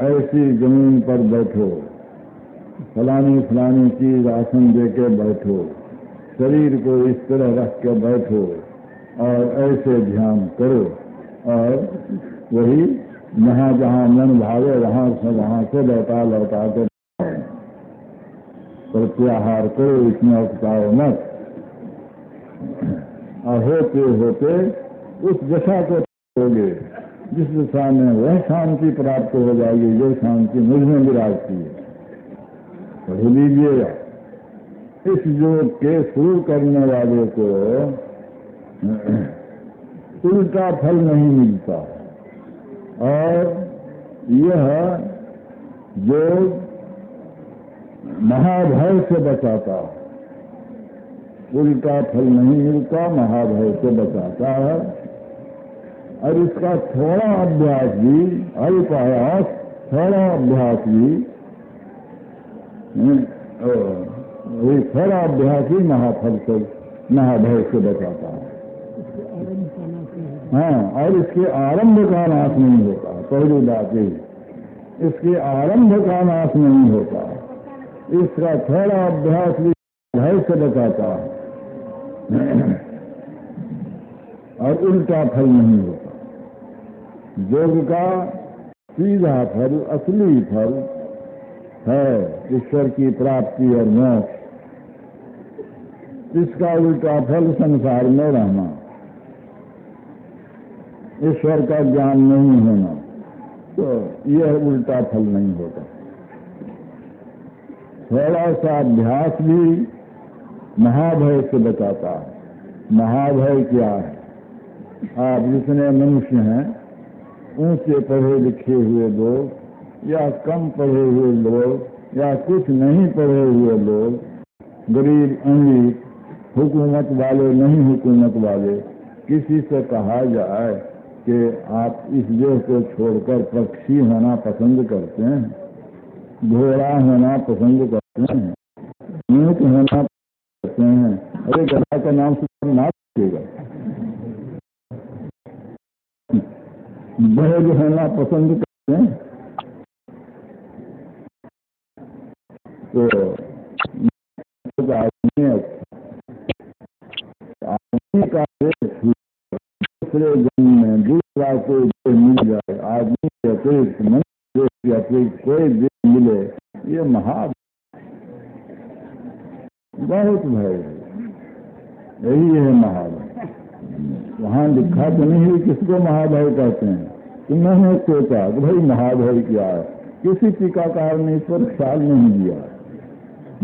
ऐसी जमीन पर बैठो, फलानी फलानी चीज आसन देके बैठो, शरीर को इस तरह रख के बैठो और ऐसे ध्यान करो। और वही जहाँ मन भावे वहाँ से लौटा के प्रत्याहार करो, इसमें उकताओ मत। और होते होते उस दशा को होगे जिस दिशा में वह शांति प्राप्त हो जाएगी जो शांति मुझ में विराजती है। पढ़ लीजिएगा, इस योग के शुरू करने वाले को उल्टा फल नहीं मिलता, और यह योग महाभय से बचाता है। उल्टा फल नहीं मिलता, महाभय से बचाता है। और इसका थोड़ा अभ्यास भी, अल्पायास थोड़ा अभ्यास भी, थोड़ा अभ्यास ही महाफल से, महाभय से बचाता है। हाँ, और इसके आरंभ का नाश नहीं होता। पहली बात ही, इसके आरंभ का नाश नहीं होता। इसका थोड़ा अभ्यास भी भय से बचाता है, और उल्टा फल नहीं होता। योग का सीधा फल, असली फल है ईश्वर की प्राप्ति और मोक्ष। इसका उल्टा फल संसार में रहना, ईश्वर का ज्ञान नहीं होना, तो यह उल्टा फल नहीं होता। थोड़ा सा अभ्यास भी महाभय से बचाता है। महाभय क्या है? आप जितने मनुष्य हैं, ऊंचे पढ़े लिखे हुए लोग या कम पढ़े हुए लोग या कुछ नहीं पढ़े हुए लोग, गरीब अमीर, हुकूमत वाले नहीं हुकूमत वाले, किसी से कहा जाए कि आप इस देश को छोड़कर पक्षी होना पसंद करते हैं, घोड़ा होना पसंद करते हैं, ऊंट होना करते हैं, अरे गधा का नाम से ना रखिएगा, बैल होना पसंद करते हैं, तो आदमी का दूसरे जन्म में दूसरा कोई देह मिल जाए, आदमी के अतिरिक्त मनुष्य के अतिरिक्त कोई देह मिले, ये महा बहुत भय है। यही है महाभय। वहां लिखा तो नहीं है किसको महाभय कहते हैं, तो मैंने सोचा कि भाई महाभय क्या है, किसी टीकाकार ने इस पर ख्याल नहीं दिया।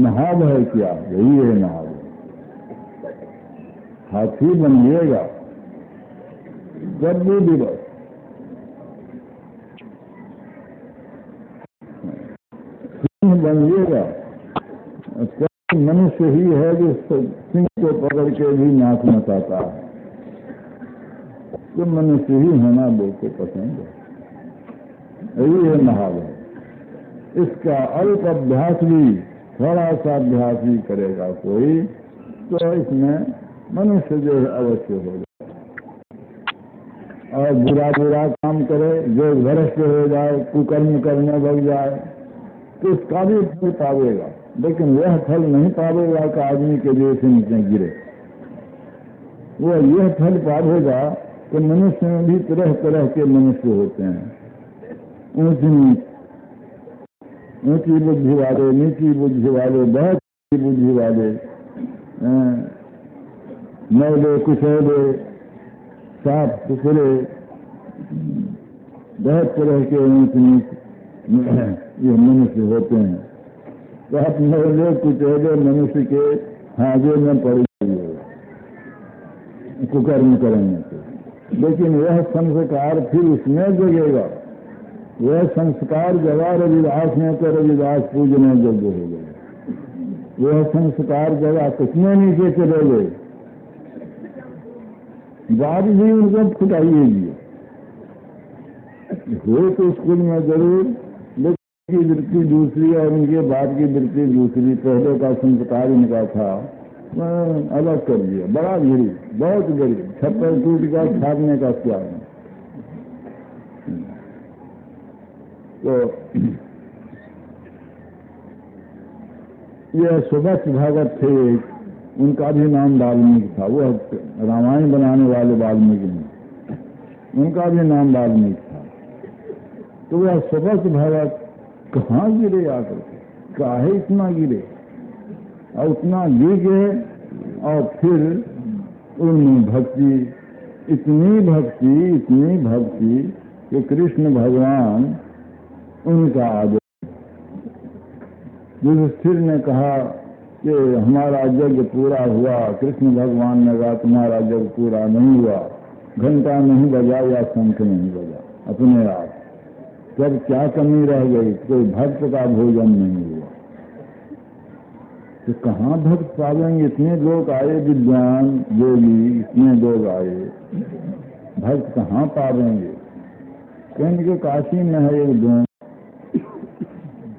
महाभय क्या, यही है महाभय। हाथी बनिएगा जब भी दिवस, सिंह बनिएगा, मनुष्य ही है जो सिंह को पकड़ के भी नाच नचाता है, तो मनुष्य ही होना लोग को पसंद है। यही है महाभय। इसका अल्प अभ्यास भी, थोड़ा सा अभ्यास भी करेगा कोई, तो इसमें मनुष्य जो है अवश्य हो जाए। और बुरा बुरा काम करे, जो भ्रष्ट हो जाए, कुकर्म करने लग जाए, तो इसका भी फल पावेगा, लेकिन वह फल नहीं पावेगा कि आदमी के लिए से नीचे गिरे। वो यह फल पावेगा कि मनुष्य में भी तरह तरह के मनुष्य होते हैं, ऊंची बुद्धि वाले, नीची बुद्धि वाले, बहुत बुद्धि वाले, मैले कुचैले, साफ सुथरे, बहुत तरह के ऊंच नीच ये मनुष्य होते हैं। तो आप मैले कुचैले मनुष्य के हाजे में पड़ जाइए कुकर्म करेंगे तो, लेकिन वह संस्कार फिर उसमें जगेगा। वह संस्कार जगा रविदास में, तो रविदास पूजने योग्य हो गए। वह संस्कार जगा कितने नीचे चले गए, बात भी उनको फुटाइए दिए हो तो स्कूल में जरूर, लेकिन की वृत्ति दूसरी और उनके बाद की वृत्ति दूसरी। पहले का संस्कार इनका था, अलग कर दिया। बड़ा गरीब, बहुत गरीब, छप्पर टूट का छापने का क्या है। तो यह सुभष भगत थे, उनका भी नाम वाल्मीकि था। वो रामायण बनाने वाले वाल्मीकि हैं, उनका भी नाम वाल्मीकि था। तो वह सुभष भगत कहाँ गिरे आकर के, काहे इतना गिरे, और उतना गिर गए, और फिर उनमें भक्ति, इतनी भक्ति कि कृष्ण भगवान उनका आगे। युधिष्ठिर ने कहा कि हमारा यज्ञ पूरा हुआ, कृष्ण भगवान ने कहा तुम्हारा यज्ञ पूरा नहीं हुआ, घंटा नहीं बजा या शंख नहीं बजा, अपने आप तब क्या कमी रह गई, कोई भक्त का भोजन नहीं हुआ। तो कहाँ भक्त पावेंगे, इतने लोग आए, विद्वान योगी इतने लोग आए, भक्त कहाँ पावेंगे। कहीं के काशी में है एक दोस्त,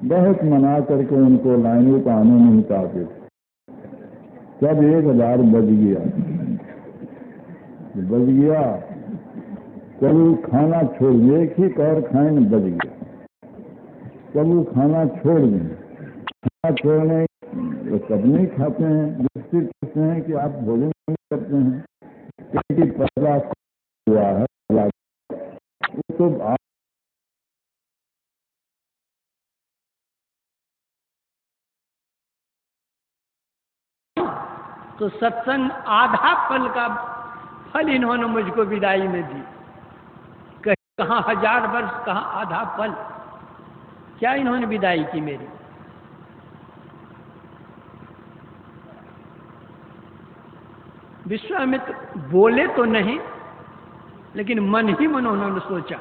बहुत मना करके उनको लाइनों का आने नहीं पाते, तब 1000 बज गया, कभी खाना छोड़ दिए, एक ही कौर खाए न बज गया, कभी खाना छोड़ दें। खाना छोड़ने सब नहीं खाते हैं, दूसरे कहते हैं कि आप भोजन नहीं करते हैं, क्योंकि पहला हुआ है, तो आप तो सत्संग आधा फल का फल इन्होंने मुझको विदाई में दी। कहाँ 1000 वर्ष, कहाँ आधा पल, क्या इन्होंने विदाई की मेरी। विश्वामित्र बोले तो नहीं, लेकिन मन ही मन उन्होंने सोचा।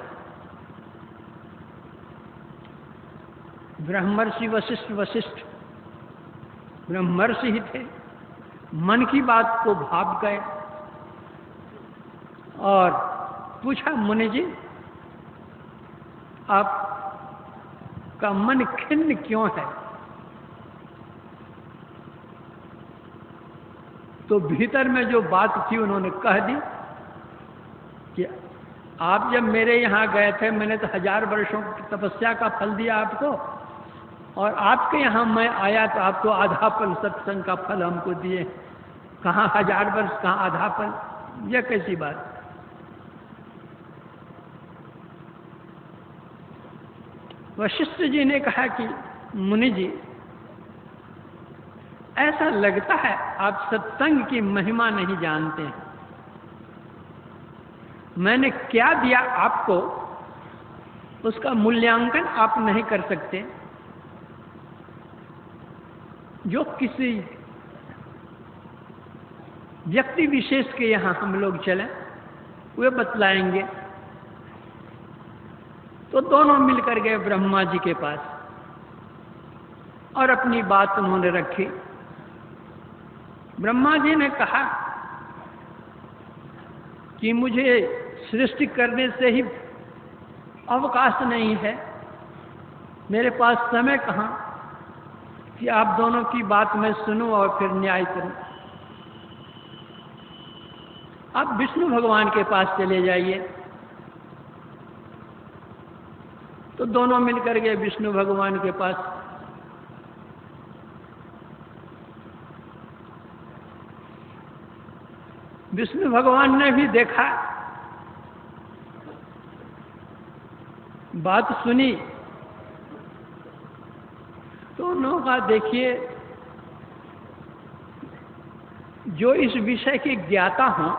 ब्रह्मर्षि वशिष्ठ ब्रह्मर्षि ही थे, मन की बात को भाप गए और पूछा, मुनि जी आपका मन खिन्न क्यों है? तो भीतर में जो बात थी उन्होंने कह दी कि आप जब मेरे यहाँ गए थे, मैंने तो 1000 वर्षों की तपस्या का फल दिया आपको, और आपके यहाँ मैं आया तो आपको आधा पल सत्संग का फल हमको दिए। कहाँ 1000 वर्ष, कहाँ आधा पल, यह कैसी बात? वशिष्ठ जी ने कहा कि मुनि जी, ऐसा लगता है आप सत्संग की महिमा नहीं जानते हैं। मैंने क्या दिया आपको, उसका मूल्यांकन आप नहीं कर सकते। जो किसी व्यक्ति विशेष के यहाँ हम लोग चलें, वे बतलाएंगे। तो दोनों मिलकर गए ब्रह्मा जी के पास और अपनी बात उन्होंने रखी। ब्रह्मा जी ने कहा कि मुझे सृष्टि करने से ही अवकाश नहीं है, मेरे पास समय कहाँ कि आप दोनों की बात मैं सुनूं और फिर न्याय करूं। आप विष्णु भगवान के पास चले जाइए। तो दोनों मिलकर गए विष्णु भगवान के पास। विष्णु भगवान ने भी देखा, बात सुनी, तो उन्होंने कहा, देखिए, जो इस विषय के ज्ञाता हों,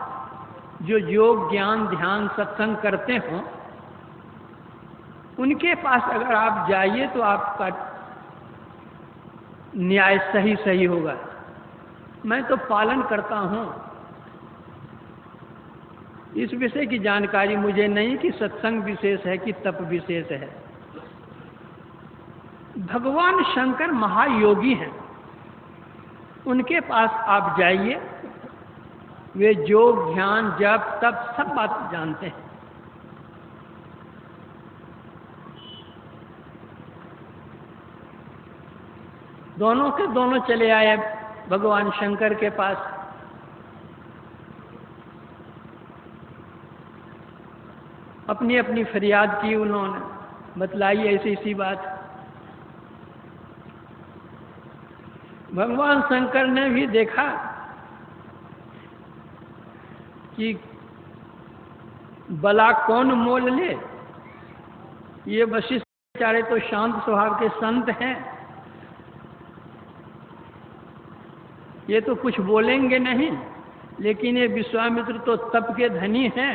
जो योग ज्ञान ध्यान सत्संग करते हों, उनके पास अगर आप जाइए तो आपका न्याय सही सही होगा। मैं तो पालन करता हूं, इस विषय की जानकारी मुझे नहीं कि सत्संग विशेष है कि तप विशेष है। भगवान शंकर महायोगी हैं, उनके पास आप जाइए, वे योग ध्यान जप तप सब बात जानते हैं। दोनों के दोनों चले आए भगवान शंकर के पास। अपनी अपनी फरियाद की उन्होंने, बतलाई ऐसी ऐसी बात। भगवान शंकर ने भी देखा कि भला कौन मोल ले, ये वशिष्ठ बेचारे तो शांत स्वभाव के संत हैं, ये तो कुछ बोलेंगे नहीं, लेकिन ये विश्वामित्र तो तप के धनी हैं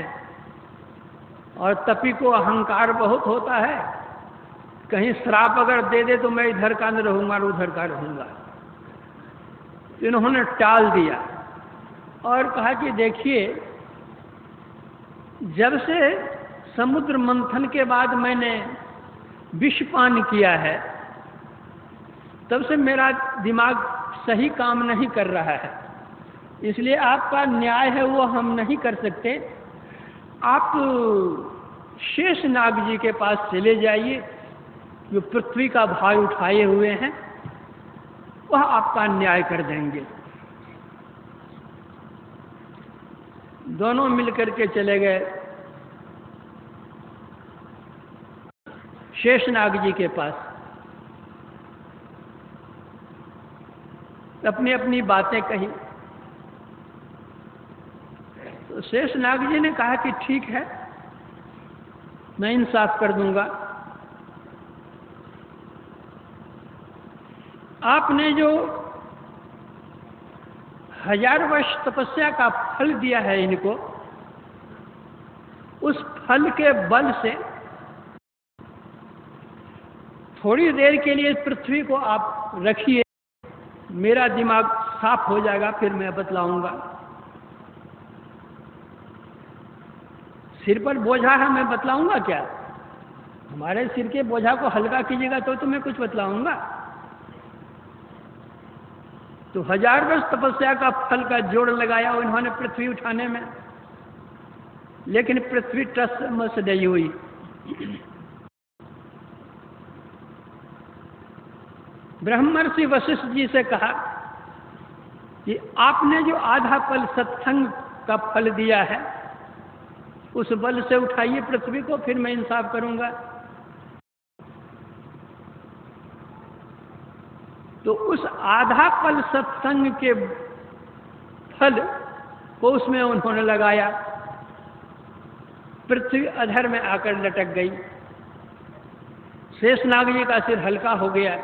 और तपी को अहंकार बहुत होता है। कहीं श्राप अगर दे दे तो मैं इधर का न रहूंगा और उधर का रहूंगा। इन्होंने टाल दिया और कहा कि देखिए, जब से समुद्र मंथन के बाद मैंने विषपान किया है, तब से मेरा दिमाग सही काम नहीं कर रहा है, इसलिए आपका न्याय है वो हम नहीं कर सकते। आप शेषनाग जी के पास चले जाइए, जो पृथ्वी का भार उठाए हुए हैं, वह आपका न्याय कर देंगे। दोनों मिलकर के चले गए शेषनाग जी के पास, अपनी अपनी बातें कही। तो शेषनाग जी ने कहा कि ठीक है, मैं इंसाफ कर दूंगा। आपने जो 1000 वर्ष तपस्या का फल दिया है इनको, उस फल के बल से थोड़ी देर के लिए पृथ्वी को आप रखिए, मेरा दिमाग साफ हो जाएगा, फिर मैं बतलाऊंगा। सिर पर बोझा है, मैं बतलाऊंगा क्या? हमारे सिर के बोझा को हल्का कीजिएगा तो मैं कुछ बतलाऊंगा। तो 1000 वर्ष तपस्या का फल का जोड़ लगाया उन्होंने पृथ्वी उठाने में, लेकिन पृथ्वी टस मस नहीं हुई। ब्रह्मर्षि वशिष्ठ जी से कहा कि आपने जो आधा पल सत्संग का फल दिया है, उस बल से उठाइए पृथ्वी को, फिर मैं इंसाफ करूंगा। तो उस आधा पल सत्संग के फल को उसमें उन्होंने लगाया, पृथ्वी अधर में आकर लटक गई। शेषनाग जी का सिर हल्का हो गया।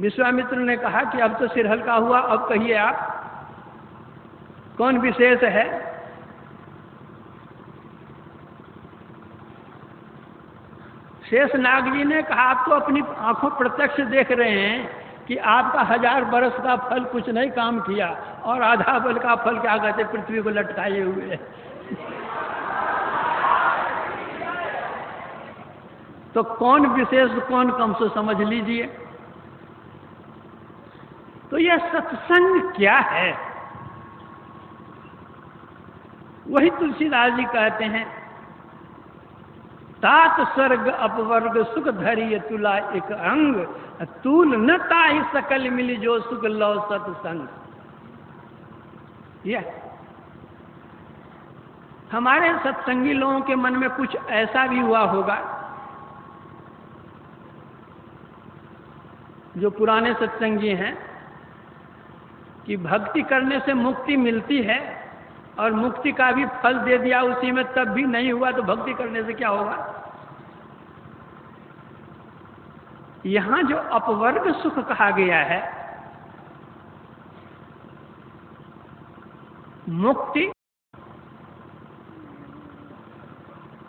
विश्वामित्र ने कहा कि अब तो सिर हल्का हुआ, अब कहिए आप कौन विशेष है? शेषनाग जी ने कहा आप तो अपनी आंखों प्रत्यक्ष देख रहे हैं कि आपका 1000 बरस का फल कुछ नहीं काम किया, और आधा बल का फल क्या कहते पृथ्वी को लटकाए हुए। तो कौन विशेष कौन कम से समझ लीजिए। तो यह सत्संग क्या है? वही तुलसीदास जी कहते हैं, तात स्वर्ग अपवर्ग सुख धरिय तुला एक अंग, तूल न ताहि सकल मिली जो सुख लो सत्संग। यह हमारे सत्संगी लोगों के मन में कुछ ऐसा भी हुआ होगा, जो पुराने सत्संगी हैं, कि भक्ति करने से मुक्ति मिलती है और मुक्ति का भी फल दे दिया उसी में, तब भी नहीं हुआ तो भक्ति करने से क्या होगा। यहां जो अपवर्ग सुख कहा गया है, मुक्ति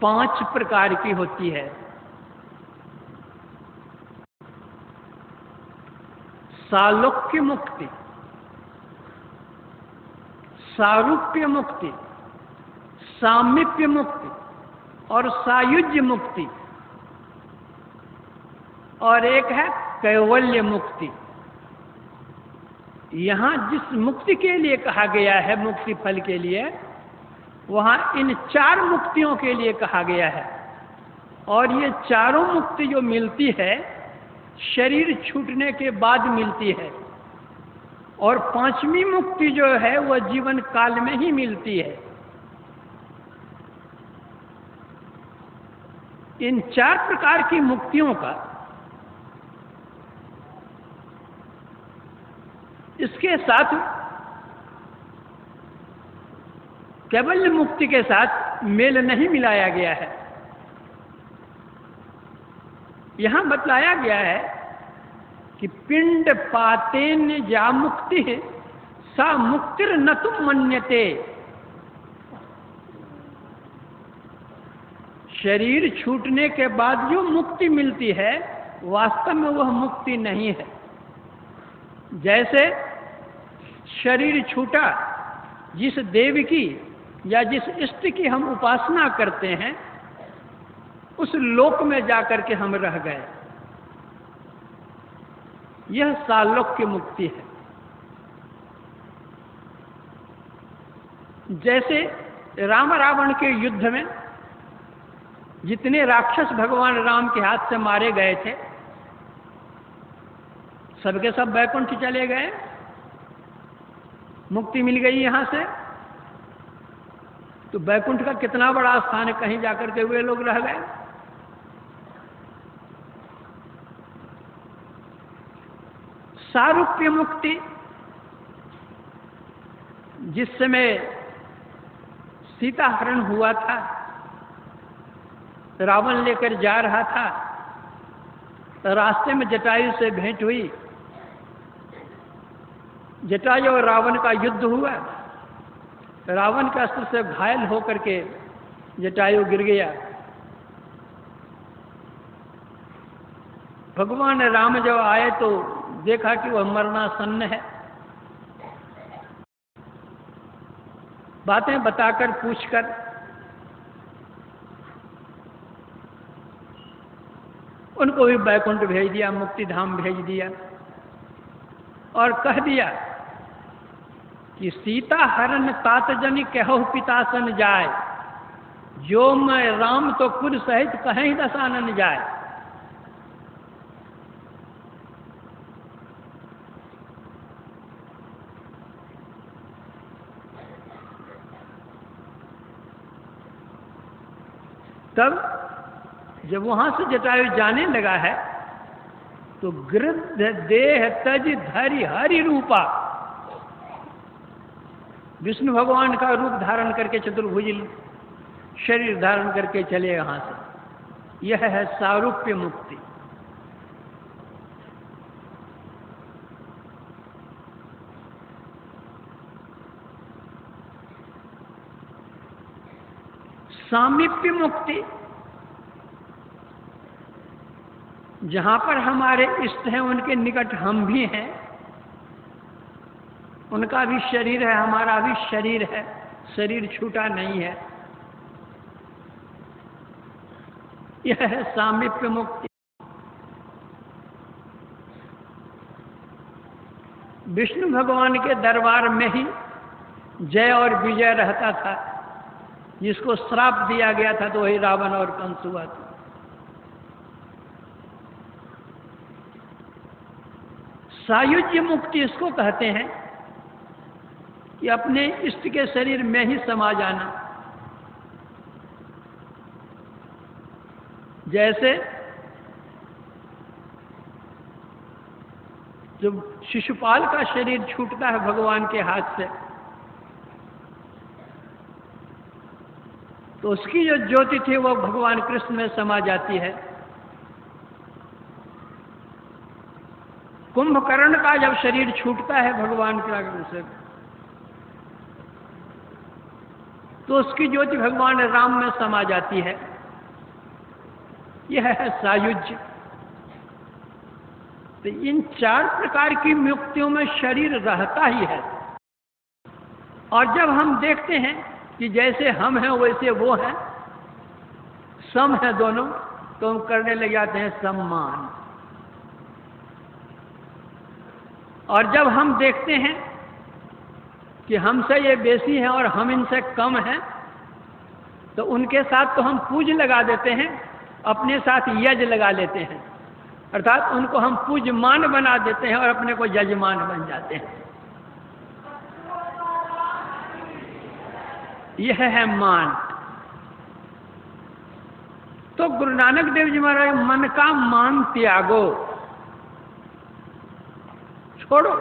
5 प्रकार की होती है। सालोक्य मुक्ति, सारूप्य मुक्ति, सामीप्य मुक्ति और सायुज्य मुक्ति, और एक है कैवल्य मुक्ति। यहां जिस मुक्ति के लिए कहा गया है, मुक्ति फल के लिए, वहां इन 4 मुक्तियों के लिए कहा गया है। और ये चारों मुक्ति जो मिलती है शरीर छूटने के बाद मिलती है, और 5वीं मुक्ति जो है वह जीवन काल में ही मिलती है। इन 4 प्रकार की मुक्तियों का इसके साथ कैवल्य मुक्ति के साथ मेल नहीं मिलाया गया है। यहां बतलाया गया है कि पिंड पातेन या मुक्ति सा मुक्तिर न तुम मन्यते। शरीर छूटने के बाद जो मुक्ति मिलती है वास्तव में वह मुक्ति नहीं है। जैसे शरीर छूटा, जिस देव की या जिस इष्ट की हम उपासना करते हैं, उस लोक में जाकर के हम रह गए, यह सालोक्य मुक्ति है। जैसे राम रावण के युद्ध में जितने राक्षस भगवान राम के हाथ से मारे गए थे, सबके सब वैकुंठ चले गए, मुक्ति मिल गई यहां से। तो वैकुंठ का कितना बड़ा स्थान है, कहीं जाकर के वे लोग रह गए। सारूप्य मुक्ति, जिस समय सीता हरण हुआ था, रावण लेकर जा रहा था, रास्ते में जटायु से भेंट हुई, जटायु और रावण का युद्ध हुआ, रावण के अस्त्र से घायल होकर के जटायु गिर गया। भगवान राम जब आए तो देखा कि वह मरणासन्न है। बातें बताकर पूछकर उनको भी बैकुंठ भेज दिया, मुक्ति धाम भेज दिया और कह दिया कि सीता हरण तात जनि कहु पिता सन जाय, जो मैं राम तो कुल सहित कहीं दसानन जाए। तब जब वहां से जटायु जाने लगा है तो गृध्र देह तज धरि हरि रूपा, विष्णु भगवान का रूप धारण करके चतुर्भुज शरीर धारण करके चले यहां से। यह है सारूप्य मुक्ति। सामीप्य मुक्ति, जहां पर हमारे इष्ट हैं उनके निकट हम भी हैं, उनका भी शरीर है, हमारा भी शरीर है, शरीर छूटा नहीं है। यह है सामीप्य मुक्ति। विष्णु भगवान के दरबार में ही जय और विजय रहता था। जिसको श्राप दिया गया था तो वही रावण और कंस हुआ था। सायुज्य मुक्ति इसको कहते हैं कि अपने इष्ट के शरीर में ही समा जाना। जैसे जब शिशुपाल का शरीर छूटता है भगवान के हाथ से तो उसकी जो ज्योति थी वो भगवान कृष्ण में समा जाती है। कुंभकर्ण का जब शरीर छूटता है भगवान के से तो उसकी ज्योति भगवान राम में समा जाती है। यह है सायुज्य। तो इन चार प्रकार की मुक्तियों में शरीर रहता ही है। और जब हम देखते हैं कि जैसे हम हैं वैसे वो हैं, सम है दोनों, तो हम करने लग जाते हैं सम्मान। और जब हम देखते हैं कि हमसे ये बेसी हैं और हम इनसे कम हैं तो उनके साथ तो हम पूज लगा देते हैं, अपने साथ यज लगा लेते हैं, अर्थात उनको हम पूजमान बना देते हैं और अपने को यजमान बन जाते हैं। यह है मान। तो गुरु नानक देव जी महाराज मन का मान त्यागो, छोड़ो।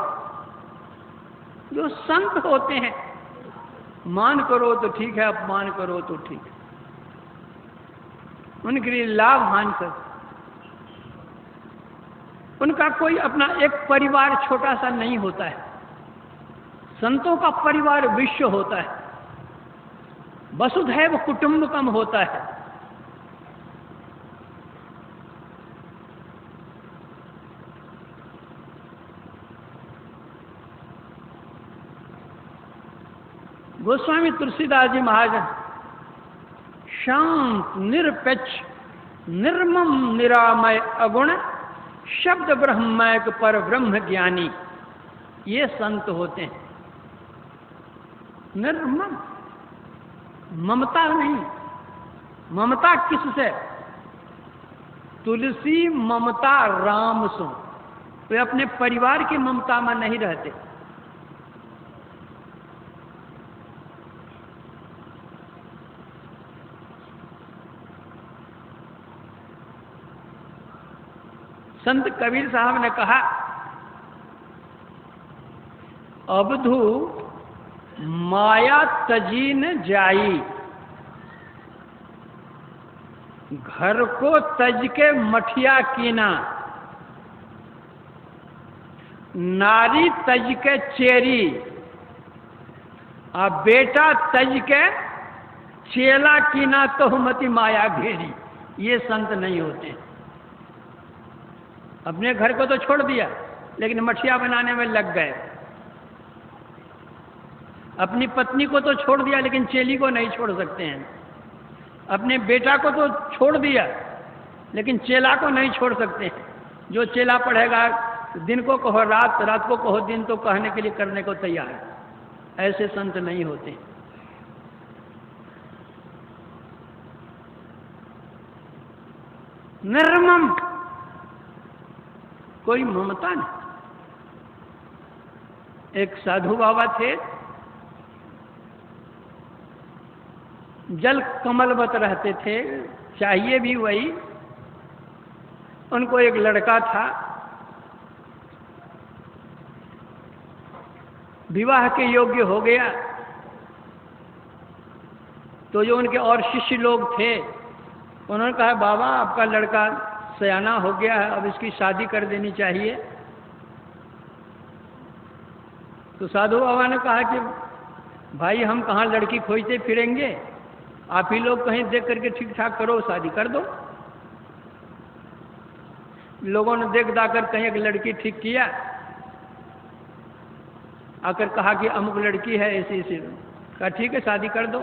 जो संत होते हैं मान करो तो ठीक है, अपमान करो तो ठीक है, उनके लिए लाभ हानि कर। उनका कोई अपना एक परिवार छोटा सा नहीं होता है। संतों का परिवार विश्व होता है, वसुधैव कुटुंबकम होता है। गोस्वामी तुलसीदास जी महाराज शांत निरपेक्ष निर्मम निरामय अगुण शब्द ब्रह्मैक पर ब्रह्म ज्ञानी, ये संत होते हैं। निर्मम, ममता नहीं। ममता किससे? तुलसी ममता राम सो। वे अपने परिवार की ममता में नहीं रहते। संत कबीर साहब ने कहा, अबधू माया तजी न जाई, घर को तज के मठिया कीना, नारी तज के चेरी, आ बेटा तज के चेला की ना तोहमति माया घेरी, ये संत नहीं होते। अपने घर को तो छोड़ दिया लेकिन मठिया बनाने में लग गए। अपनी पत्नी को तो छोड़ दिया लेकिन चेली को नहीं छोड़ सकते हैं। अपने बेटा को तो छोड़ दिया लेकिन चेला को नहीं छोड़ सकते हैं। जो चेला पढ़ेगा दिन को कहो रात, रात को कहो दिन, तो कहने के लिए करने को तैयार है। ऐसे संत नहीं होते। निर्मम, कोई ममता नहीं। एक साधु बाबा थे, जल कमलवत रहते थे, चाहिए भी वही। उनको एक लड़का था, विवाह के योग्य हो गया। तो जो उनके और शिष्य लोग थे उन्होंने कहा, बाबा आपका लड़का सयाना हो गया है, अब इसकी शादी कर देनी चाहिए। तो साधु बाबा ने कहा कि भाई हम कहाँ लड़की खोजते फिरेंगे, आप ही लोग कहीं देख करके ठीक ठाक करो, शादी कर दो। लोगों ने देख दाकर कहीं एक लड़की ठीक किया, आकर कहा कि अमुक लड़की है ऐसी ऐसी। कहा ठीक है शादी कर दो।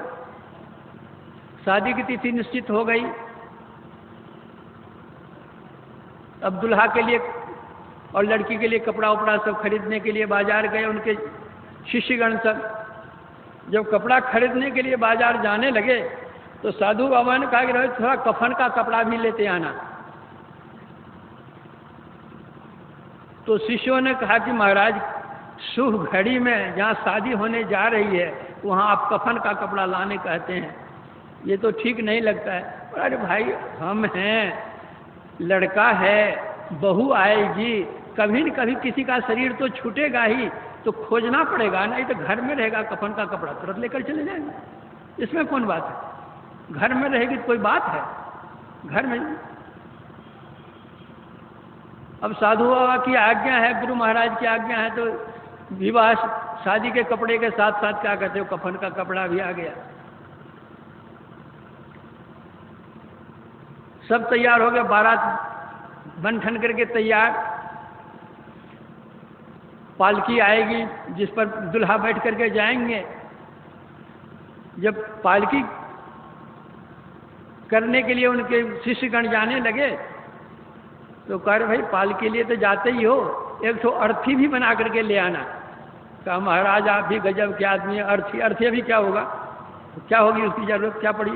शादी की तिथि निश्चित हो गई। अब दुल्हा के लिए और लड़की के लिए कपड़ा उपड़ा सब खरीदने के लिए बाजार गए उनके शिष्यगण सब। जब कपड़ा खरीदने के लिए बाजार जाने लगे तो साधु बाबा ने कहा कि रोहित थोड़ा कफन का कपड़ा भी लेते आना। तो शिष्यों ने कहा कि महाराज शुभ घड़ी में जहाँ शादी होने जा रही है वहाँ आप कफन का कपड़ा लाने कहते हैं, ये तो ठीक नहीं लगता है। अरे भाई हम हैं, लड़का है, बहू आएगी, कभी न कभी किसी का शरीर तो छूटेगा ही, तो खोजना पड़ेगा, नहीं तो घर में रहेगा कफन का कपड़ा तुरंत लेकर चले जाएंगे। इसमें कौन बात है? घर में रहेगी तो कोई बात है? घर में। अब साधु बाबा की आज्ञा है, गुरु महाराज की आज्ञा है, तो विवाह शादी के कपड़े के साथ साथ क्या कहते हो कफन का कपड़ा भी आ गया। सब तैयार हो गए, बारात बन ठन करके तैयार। पालकी आएगी जिस पर दुल्हा बैठ करके जाएंगे। जब पालकी करने के लिए उनके शिष्यगण जाने लगे तो कह रहे भाई पालकी के लिए तो जाते ही हो, एक तो अर्थी भी बना करके ले आना। कहा महाराज आप भी गजब के आदमी है, अर्थी अर्थी अभी क्या होगा, तो क्या होगी उसकी जरूरत क्या पड़ी।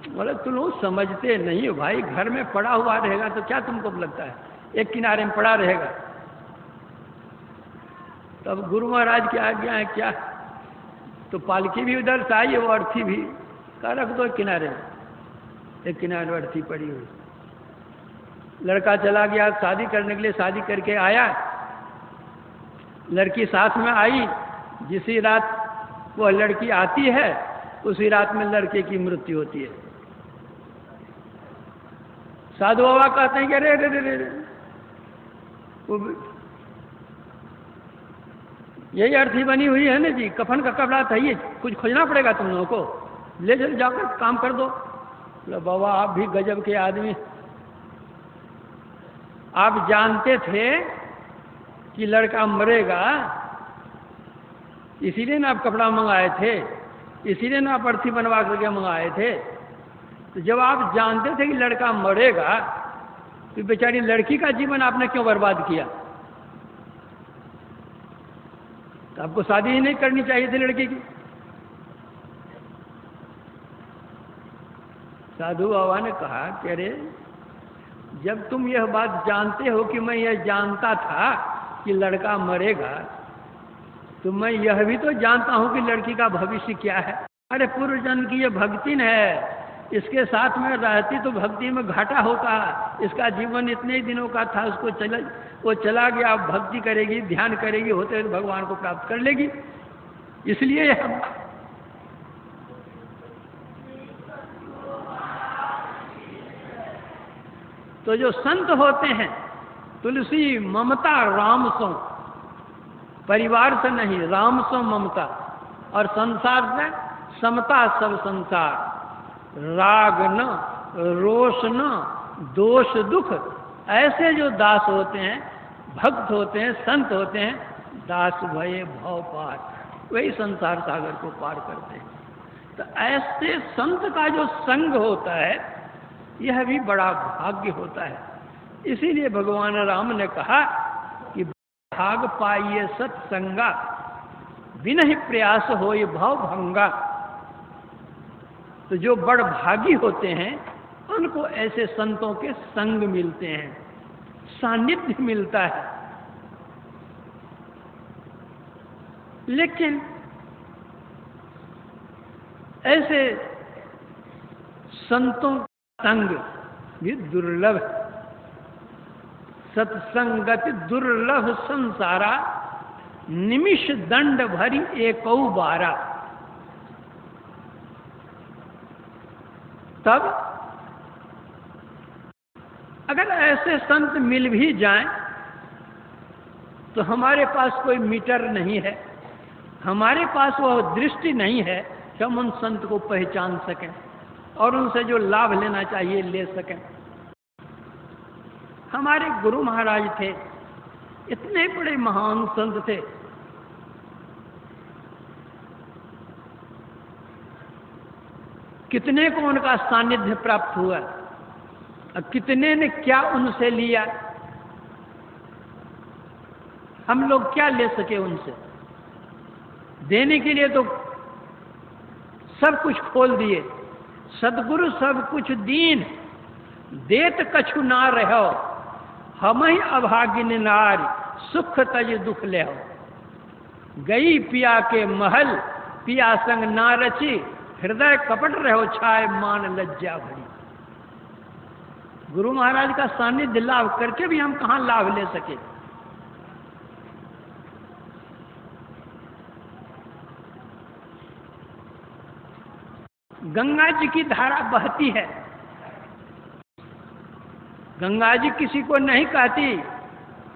बोले तुम लोग समझते नहीं हो भाई, घर में पड़ा हुआ रहेगा तो क्या तुमको लगता है एक किनारे में पड़ा रहेगा। तब गुरु महाराज की आज्ञा है क्या, तो पालकी भी उधर से आई, वो अर्थी भी का रख दो किनारे में। एक किनारे अर्थी पड़ी हुई। लड़का चला गया शादी करने के लिए, शादी करके आया, लड़की साथ में आई। जिसी रात वह लड़की आती है उसी रात में लड़के की मृत्यु होती है। साधु बाबा कहते हैं कि अरे रे रे रे, यही अर्थी बनी हुई है ना जी, कफन का कपड़ा था, ये कुछ खोजना पड़ेगा तुम लोगों को, ले चल जाकर काम कर दो। बाबा आप भी गजब के आदमी, आप जानते थे कि लड़का मरेगा, इसीलिए ना आप कपड़ा मंगाए थे, इसीलिए ना आप अर्थी बनवा करके मंगाए थे। तो जब आप जानते थे कि लड़का मरेगा तो बेचारी लड़की का जीवन आपने क्यों बर्बाद किया? तो आपको शादी ही नहीं करनी चाहिए थी लड़की की। साधु बाबा ने कहा कि अरे जब तुम यह बात जानते हो कि मैं यह जानता था कि लड़का मरेगा, तो मैं यह भी तो जानता हूं कि लड़की का भविष्य क्या है। अरे पूर्व जन्म की ये भक्तिन है, इसके साथ में रहती तो भक्ति में घाटा होता। इसका जीवन इतने ही दिनों का था, उसको वो चला गया, अब भक्ति करेगी, ध्यान करेगी, होते भगवान को प्राप्त कर लेगी। इसलिए हम तो जो संत होते हैं, तुलसी ममता राम सो, परिवार से नहीं, राम सो ममता, और संसार से समता सब संसार, राग न, रोष न, दोष दुख, ऐसे जो दास होते हैं, भक्त होते हैं, संत होते हैं, दास भये भव पार, वही संसार सागर को पार करते हैं। तो ऐसे संत का जो संग होता है, यह भी बड़ा भाग्य होता है। इसीलिए भगवान राम ने कहा कि भाग पाइए सत्संगा, बिन ही प्रयास होए भव भंगा। तो जो बड़ भागी होते हैं, उनको ऐसे संतों के संग मिलते हैं, सानिध्य मिलता है। लेकिन ऐसे संतों का संग भी दुर्लभ है। सत्संगति दुर्लभ संसारा, निमिष दंड भरी एकौ बारा। तब अगर ऐसे संत मिल भी जाएं, तो हमारे पास कोई मीटर नहीं है, हमारे पास वह दृष्टि नहीं है कि हम उन संत को पहचान सकें और उनसे जो लाभ लेना चाहिए ले सकें। हमारे गुरु महाराज थे, इतने बड़े महान संत थे, कितने को उनका सानिध्य प्राप्त हुआ और कितने ने क्या उनसे लिया। हम लोग क्या ले सके उनसे? देने के लिए तो सब कुछ खोल दिए। सदगुरु सब कुछ दीन, देत कछु ना रहो, हम ही अभागिन नारी, सुख तज दुख ले हो। गई पिया के महल, पिया संग ना रची, हृदय कपट रहो छाए मान लज्जा भरी। गुरु महाराज का सानिध्य लाभ करके भी हम कहाँ लाभ ले सके? गंगा जी की धारा बहती है। गंगा जी किसी को नहीं कहती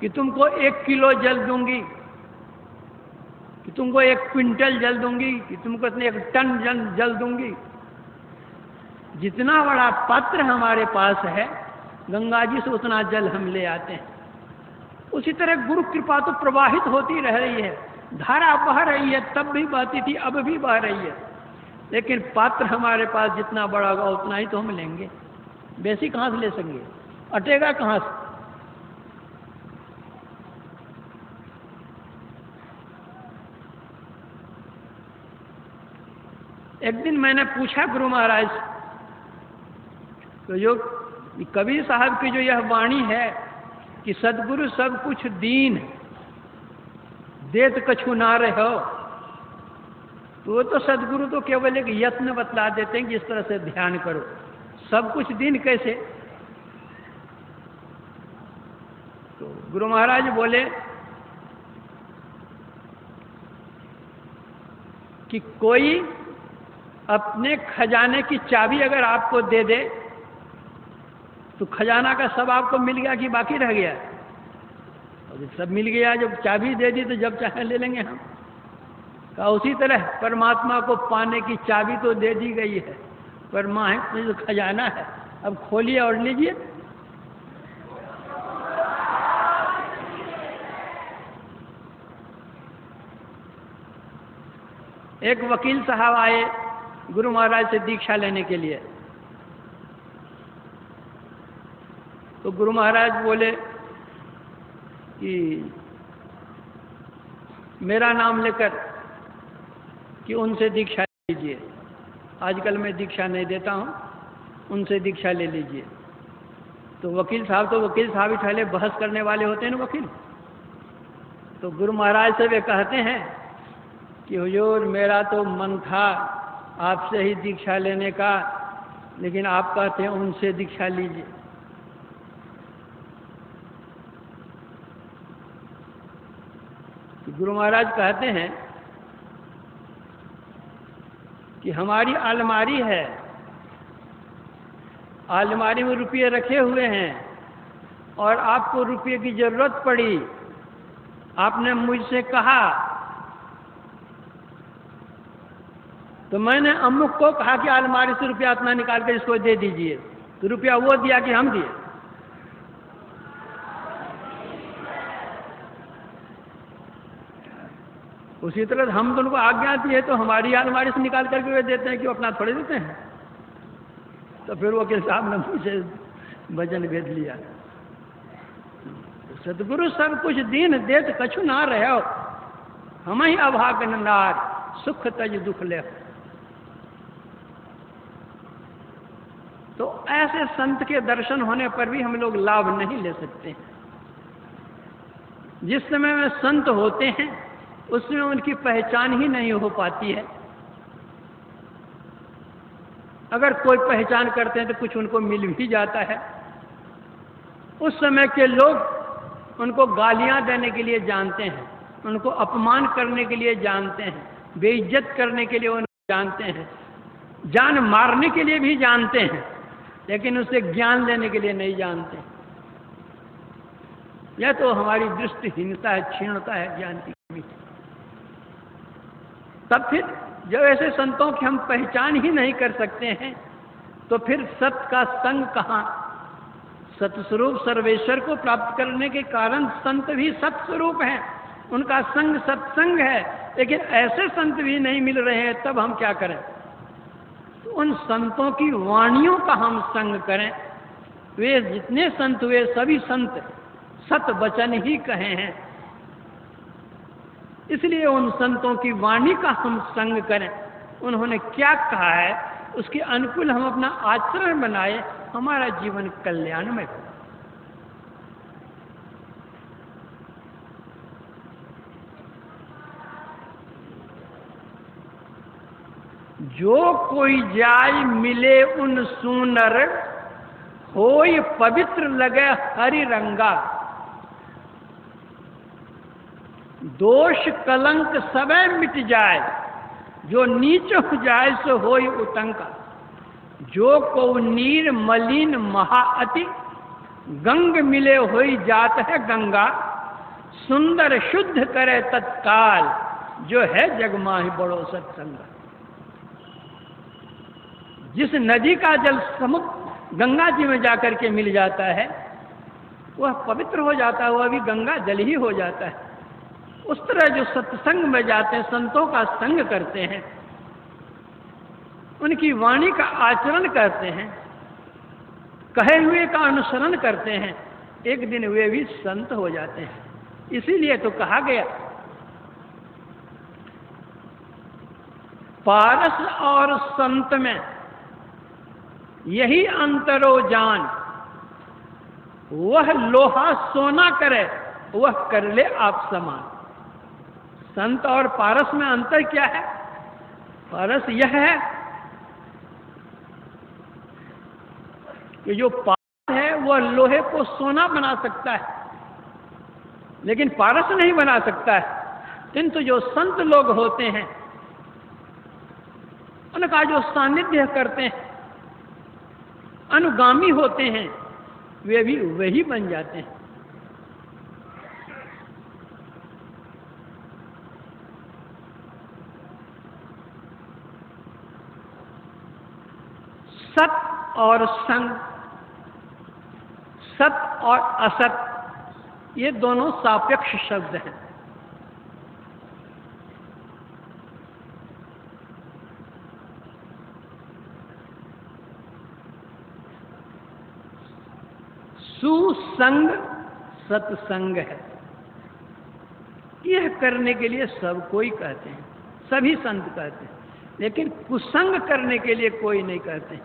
कि तुमको 1 किलो जल दूंगी, कि तुमको 1 क्विंटल जल दूंगी, कि तुमको 1 टन जल दूंगी। जितना बड़ा पात्र हमारे पास है, गंगा जी से उतना जल हम ले आते हैं। उसी तरह गुरु कृपा तो प्रवाहित होती रह रही है, धारा बह रही है, तब भी बहती थी, अब भी बह रही है। लेकिन पात्र हमारे पास जितना बड़ा होगा उतना ही तो हम लेंगे, बेसी कहाँ से ले सकेंगे? अटेगा कहाँ से? एक दिन मैंने पूछा गुरु महाराज, तो जो कबीर साहब की जो यह वाणी है कि सदगुरु सब कुछ दीन, देत कछु ना रहो, तो वो तो सदगुरु तो केवल एक यत्न बतला देते हैं कि इस तरह से ध्यान करो। सब कुछ दीन कैसे? तो गुरु महाराज बोले कि कोई अपने खजाने की चाबी अगर आपको दे दे, तो खजाना का सब आपको मिल गया कि बाकी रह गया? और सब मिल गया, जब चाबी दे दी तो जब चाहे ले लेंगे हम। का उसी तरह परमात्मा को पाने की चाबी तो दे दी गई है, पर माँ जो खजाना है, अब खोलिए और लीजिए। एक वकील साहब आए गुरु महाराज से दीक्षा लेने के लिए। तो गुरु महाराज बोले कि मेरा नाम लेकर कि उनसे दीक्षा लीजिए। आजकल मैं दीक्षा नहीं देता हूँ, उनसे दीक्षा ले लीजिए। तो वकील साहब ही ठहले बहस करने वाले होते हैं ना वकील। तो गुरु महाराज से वे कहते हैं कि हुजूर मेरा तो मन था आपसे ही दीक्षा लेने का, लेकिन आप कहते हैं उनसे दीक्षा लीजिए। तो गुरु महाराज कहते हैं कि हमारी अलमारी है, अलमारी में रुपये रखे हुए हैं और आपको रुपये की जरूरत पड़ी, आपने मुझसे कहा तो मैंने अमुक को कहा कि अलमारी से रुपया इतना निकाल कर इसको दे दीजिए, तो रुपया वो दिया कि हम दिए? उसी तरह हम तो उनको आज्ञा दी है तो हमारी अलमारी से निकाल करके वे देते हैं कि वो अपना थोड़े देते हैं। तो फिर वकील साहब ने मुझे वजन भेज लिया। सतगुरु सब कुछ दीन देत कछु ना रहो, हम ही अभागन नार सुख तज दुख ले। तो ऐसे संत के दर्शन होने पर भी हम लोग लाभ नहीं ले सकते। जिस समय में संत होते हैं उसमें उनकी पहचान ही नहीं हो पाती है। अगर कोई पहचान करते हैं तो कुछ उनको मिल भी जाता है। उस समय के लोग उनको गालियां देने के लिए जानते हैं, उनको अपमान करने के लिए जानते हैं, बेइज्जत करने के लिए उनको जानते हैं, जान मारने के लिए भी जानते हैं, लेकिन उसे ज्ञान लेने के लिए नहीं जानते। यह तो हमारी दृष्टिहीनता है, क्षीणता है, ज्ञान की कमी। तब फिर जब ऐसे संतों की हम पहचान ही नहीं कर सकते हैं तो फिर सत का संग कहाँ? सतस्वरूप सर्वेश्वर को प्राप्त करने के कारण संत भी सतस्वरूप हैं, उनका संग सत्संग है, लेकिन ऐसे संत भी नहीं मिल रहे हैं। तब हम क्या करें? तो उन संतों की वाणियों का हम संग करें। वे जितने संत हुए सभी संत सत वचन ही कहे हैं, इसलिए उन संतों की वाणी का हम संग करें। उन्होंने क्या कहा है उसके अनुकूल हम अपना आचरण बनाए, हमारा जीवन कल्याणमय हो। जो कोई जाय मिले उन सुनर, होय पवित्र लगे हरि रंगा। दोष कलंक सबे मिट जाए, जो नीच हो जाए सो होय उतंका। जो को नीर मलिन महाअति, गंग मिले होई जात है गंगा। सुंदर शुद्ध करे तत्काल, जो है जगमाहि बड़ो सत्संगा। जिस नदी का जल समुद्र गंगा जी में जाकर के मिल जाता है वह पवित्र हो जाता है, वह भी गंगा जल ही हो जाता है। उस तरह जो सत्संग में जाते हैं, संतों का संग करते हैं, उनकी वाणी का आचरण करते हैं, कहे हुए का अनुसरण करते हैं, एक दिन वे भी संत हो जाते हैं। इसीलिए तो कहा गया पारस और संत में यही अंतरो जान, वह लोहा सोना करे वह कर ले आप समान। संत और पारस में अंतर क्या है? पारस यह है कि जो पारस है वह लोहे को सोना बना सकता है, लेकिन पारस नहीं बना सकता है। किंतु जो संत लोग होते हैं उनका जो सानिध्य करते हैं, अनुगामी होते हैं, वे भी वही बन जाते हैं। सत और संग, सत और असत, ये दोनों सापेक्ष शब्द हैं। सुसंग सत्संग है। यह करने के लिए सब कोई कहते हैं, सभी संत कहते हैं, लेकिन कुसंग करने के लिए कोई नहीं कहते।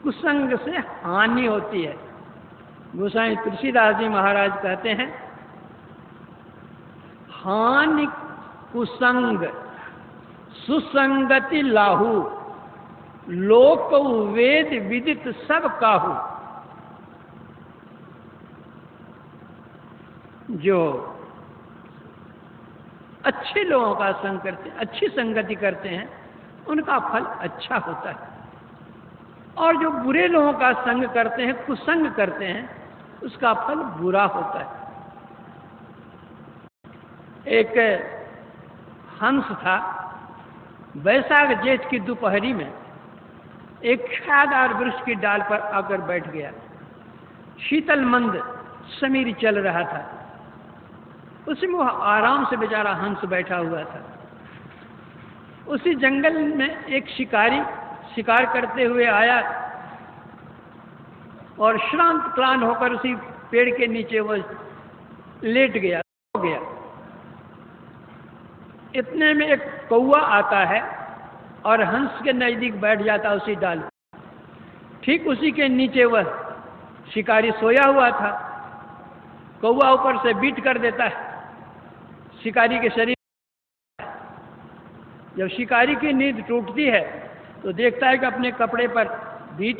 कुसंग से हानि होती है। गोसाई तुलसीदास जी महाराज कहते हैं, हानि कुसंग सुसंगति लाहू, लोक वेद विदित सब काहू। जो अच्छे लोगों का संग करते हैं, अच्छी संगति करते हैं, उनका फल अच्छा होता है, और जो बुरे लोगों का संग करते हैं, कुसंग करते हैं, उसका फल बुरा होता है। एक हंस था, वैशाख जेठ की दोपहरी में एक छायादार वृक्ष की डाल पर आकर बैठ गया। शीतल मंद समीर चल रहा था, उसमें वह आराम से बेचारा हंस बैठा हुआ था। उसी जंगल में एक शिकारी शिकार करते हुए आया और श्रांत क्लांत होकर उसी पेड़ के नीचे वह लेट गया, सो गया। इतने में एक कौवा आता है और हंस के नजदीक बैठ जाता उसी डाल। ठीक उसी के नीचे वह शिकारी सोया हुआ था। कौवा ऊपर से बीट कर देता है शिकारी के शरीर। जब शिकारी की नींद टूटती है तो देखता है कि अपने कपड़े पर बीट,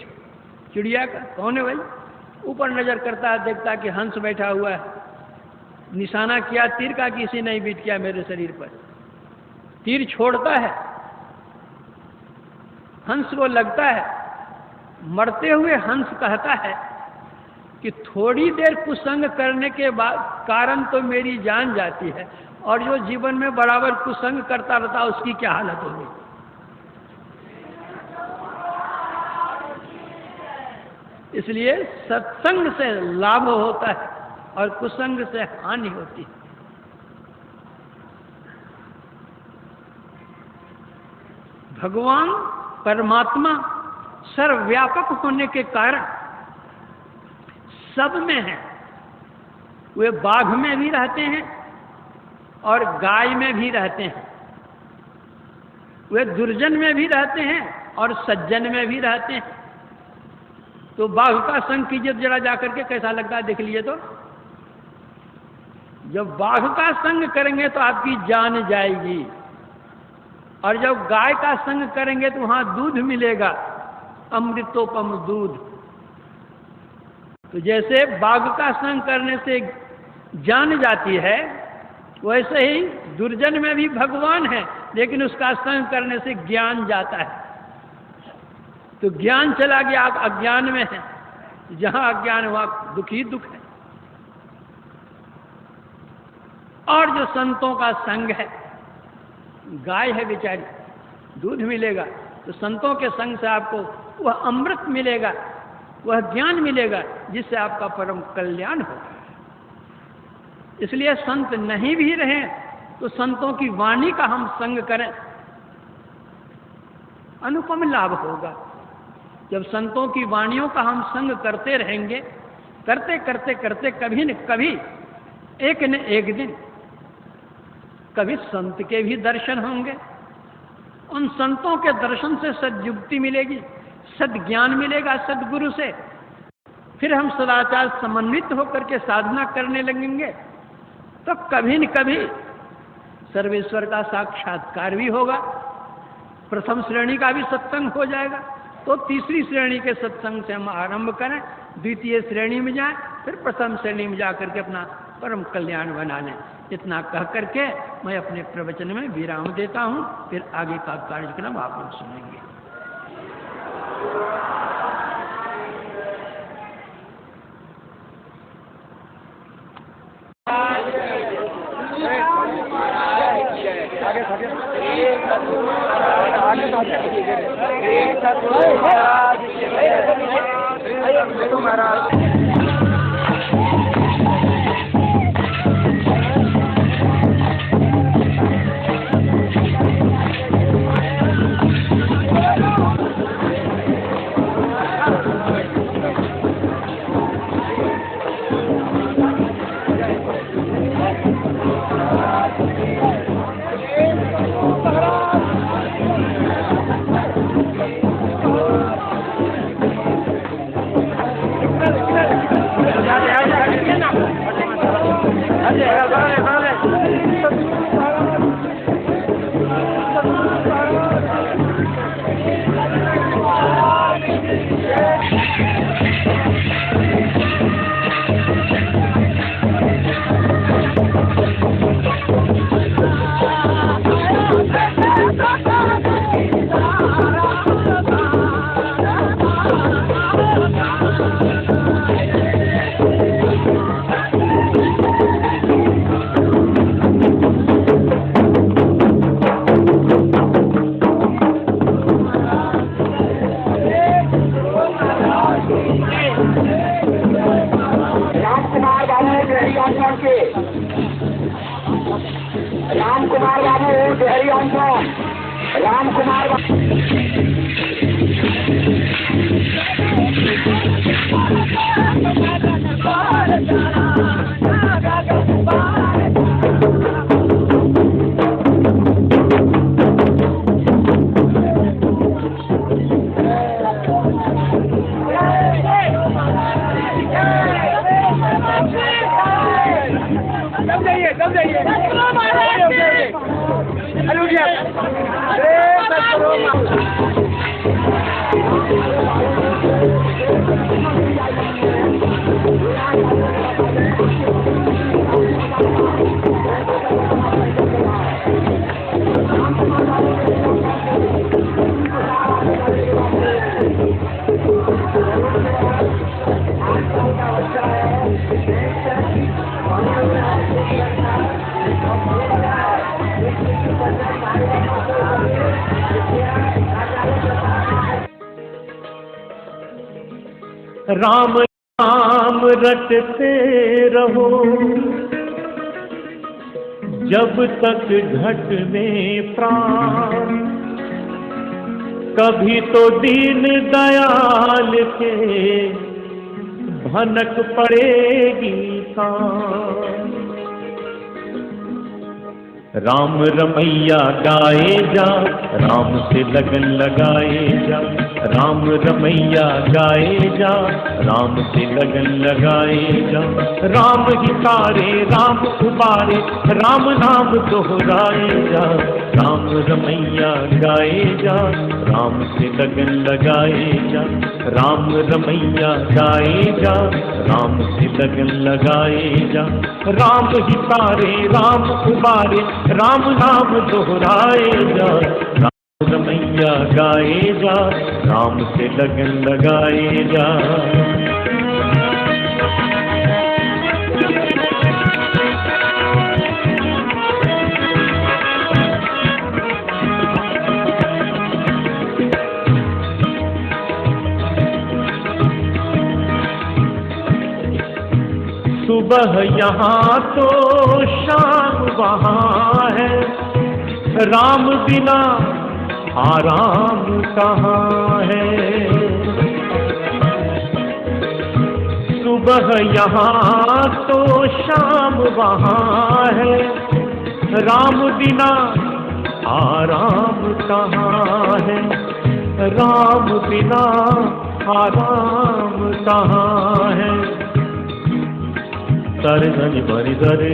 चिड़िया का कौन है भाई? ऊपर नजर करता है, देखता है कि हंस बैठा हुआ है। निशाना किया तीर का, किसी ने बीट किया मेरे शरीर पर। तीर छोड़ता है, हंस को लगता है। मरते हुए हंस कहता है कि थोड़ी देर कुसंग करने के बाद कारण तो मेरी जान जाती है, और जो जीवन में बराबर कुसंग करता रहता उसकी क्या हालत होगी। इसलिए सत्संग से लाभ होता है और कुसंग से हानि होती है। भगवान परमात्मा सर्वव्यापक होने के कारण सब में है। वे बाघ में भी रहते हैं और गाय में भी रहते हैं। वे दुर्जन में भी रहते हैं और सज्जन में भी रहते हैं। तो बाघ का संग कीजिए जरा जाकर के, कैसा लगता है देख लीजिए। तो जब बाघ का संग करेंगे तो आपकी जान जाएगी, और जब गाय का संग करेंगे तो वहां दूध मिलेगा, अमृतोपम दूध। तो जैसे बाघ का संग करने से जान जाती है, वैसे ही दुर्जन में भी भगवान है, लेकिन उसका संग करने से ज्ञान जाता है। तो ज्ञान चला गया, आप अज्ञान में है। जहां अज्ञान वहां दुख ही दुख है। और जो संतों का संग है, गाय है बेचारी, दूध मिलेगा। तो संतों के संग से आपको वह अमृत मिलेगा, वह ज्ञान मिलेगा, जिससे आपका परम कल्याण होगा। इसलिए संत नहीं भी रहे तो संतों की वाणी का हम संग करें, अनुपम लाभ होगा। जब संतों की वाणियों का हम संग करते रहेंगे, करते करते करते कभी न कभी एक न एक दिन कभी संत के भी दर्शन होंगे। उन संतों के दर्शन से सद्युक्ति मिलेगी, सद्ज्ञान मिलेगा सद्गुरु से। फिर हम सदाचार समन्वित होकर के साधना करने लगेंगे, तो कभी न कभी सर्वेश्वर का साक्षात्कार भी होगा। प्रथम श्रेणी का भी सत्संग हो जाएगा, तो तीसरी श्रेणी के सत्संग से हम आरंभ करें, द्वितीय श्रेणी में जाएं, फिर प्रथम श्रेणी में जाकर के अपना परम कल्याण बना लें। इतना कह करके मैं अपने प्रवचन में विराम देता हूं, फिर आगे का कार्यक्रम आप लोग सुनेंगे। रामगढ़ के राम कुमार बाबू डेहरी अंसर राम कुमार राम नाम रटते रहो जब तक घट में प्राण, कभी तो दीन दयाल के भनक पड़ेगी कान। राम रमैया गाए जा, राम से लगन लगाए जा, राम रमैया गाए जा, राम से लगन लगाए जा। राम ही तारे राम उबारे, राम नाम दोहराए जा, राम रमैया गाए जा, राम से लगन लगाए जा, राम रमैया गाए जा, राम से लगन लगाए जा। राम ही तारे राम उबारे, राम नाम दोहराए जा, राम रमैया गाए जा, राम से लगन लगाए जा। सुबह यहाँ तो शाम वहाँ है, राम बिना आराम कहाँ है। सुबह यहाँ तो शाम वहाँ है, राम बिना आराम कहाँ है, राम बिना आराम कहाँ है। तारे धनी बनी धरे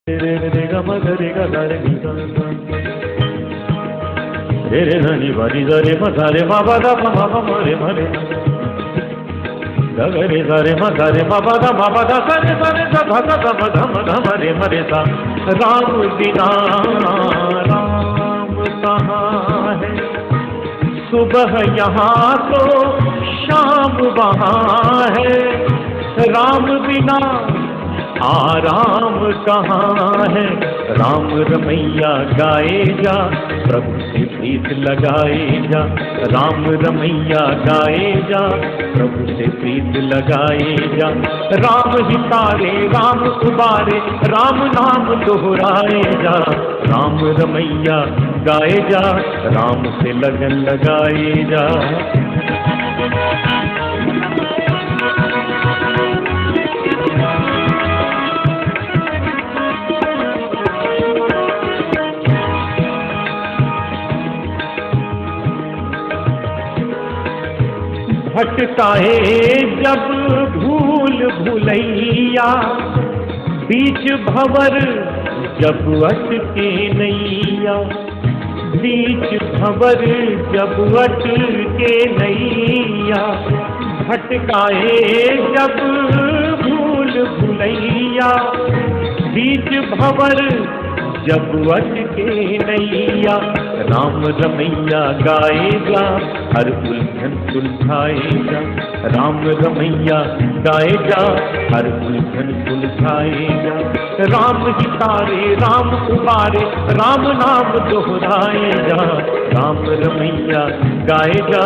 रे रे गा म रे गा रे गा रे रे धनी बनी धरे म धरे म ब द म म रे म रे ग ग रे ध रे म ध रे म ब द म ब द स रे स रे स ध ध ध म ध म रे म रे सा। राम बिना राम कहाँ है, सुबह यहाँ तो शाम वहाँ है, राम बिना आराम कहाँ है। राम रमैया गाए जा, प्रभु से प्रीत लगाए जा, राम रमैया गाए जा, प्रभु से प्रीत लगाए जा। राम ही तारे राम उबारे, राम नाम दोहराए जा, राम रमैया गाए जा, राम से लगन लगाए जा। भटका है जब भूल भुलैया, बीच भंवर जब अटके नैया, बीच भंवर जब अटके नैया। भटकाए जब भूल भुलैया, बीच भंवर जब अटके नैया। राम रमैया गाएगा, हर उलझन सुलझाएगा, राम रमैया गाएगा, हर उलझन सुलझाएगा। राम ही तारे राम उबारे, राम नाम दोहराएगा, राम रमैया गाएगा,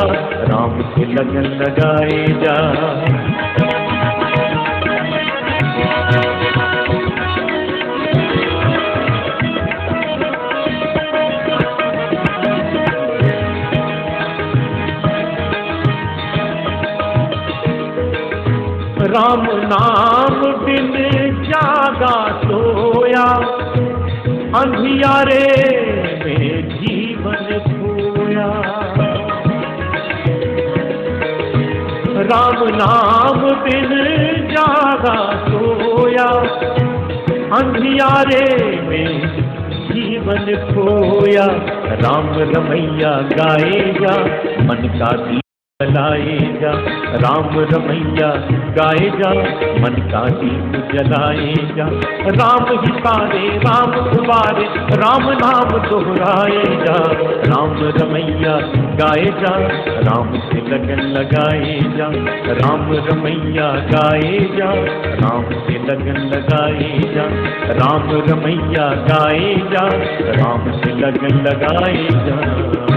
राम से लगन लगाएगा। राम नाम बिन जागा सोया, अंधियारे में जीवन खोया। राम नाम बिन जागा सोया, अंधियारे में जीवन खोया। राम रमैया गाएगा, मन का दीप जलाएगा। राम रमैया गाएगा, मन का दीप जलाएगा। राम ही तारे राम उबारे, राम नाम दोहराएगा। राम रमैया गाएगा, राम से लगन लगाएगा। राम रमैया गाएगा, राम से लगन लगाएगा। राम रमैया गाएगा, राम से लगन लगाएगा।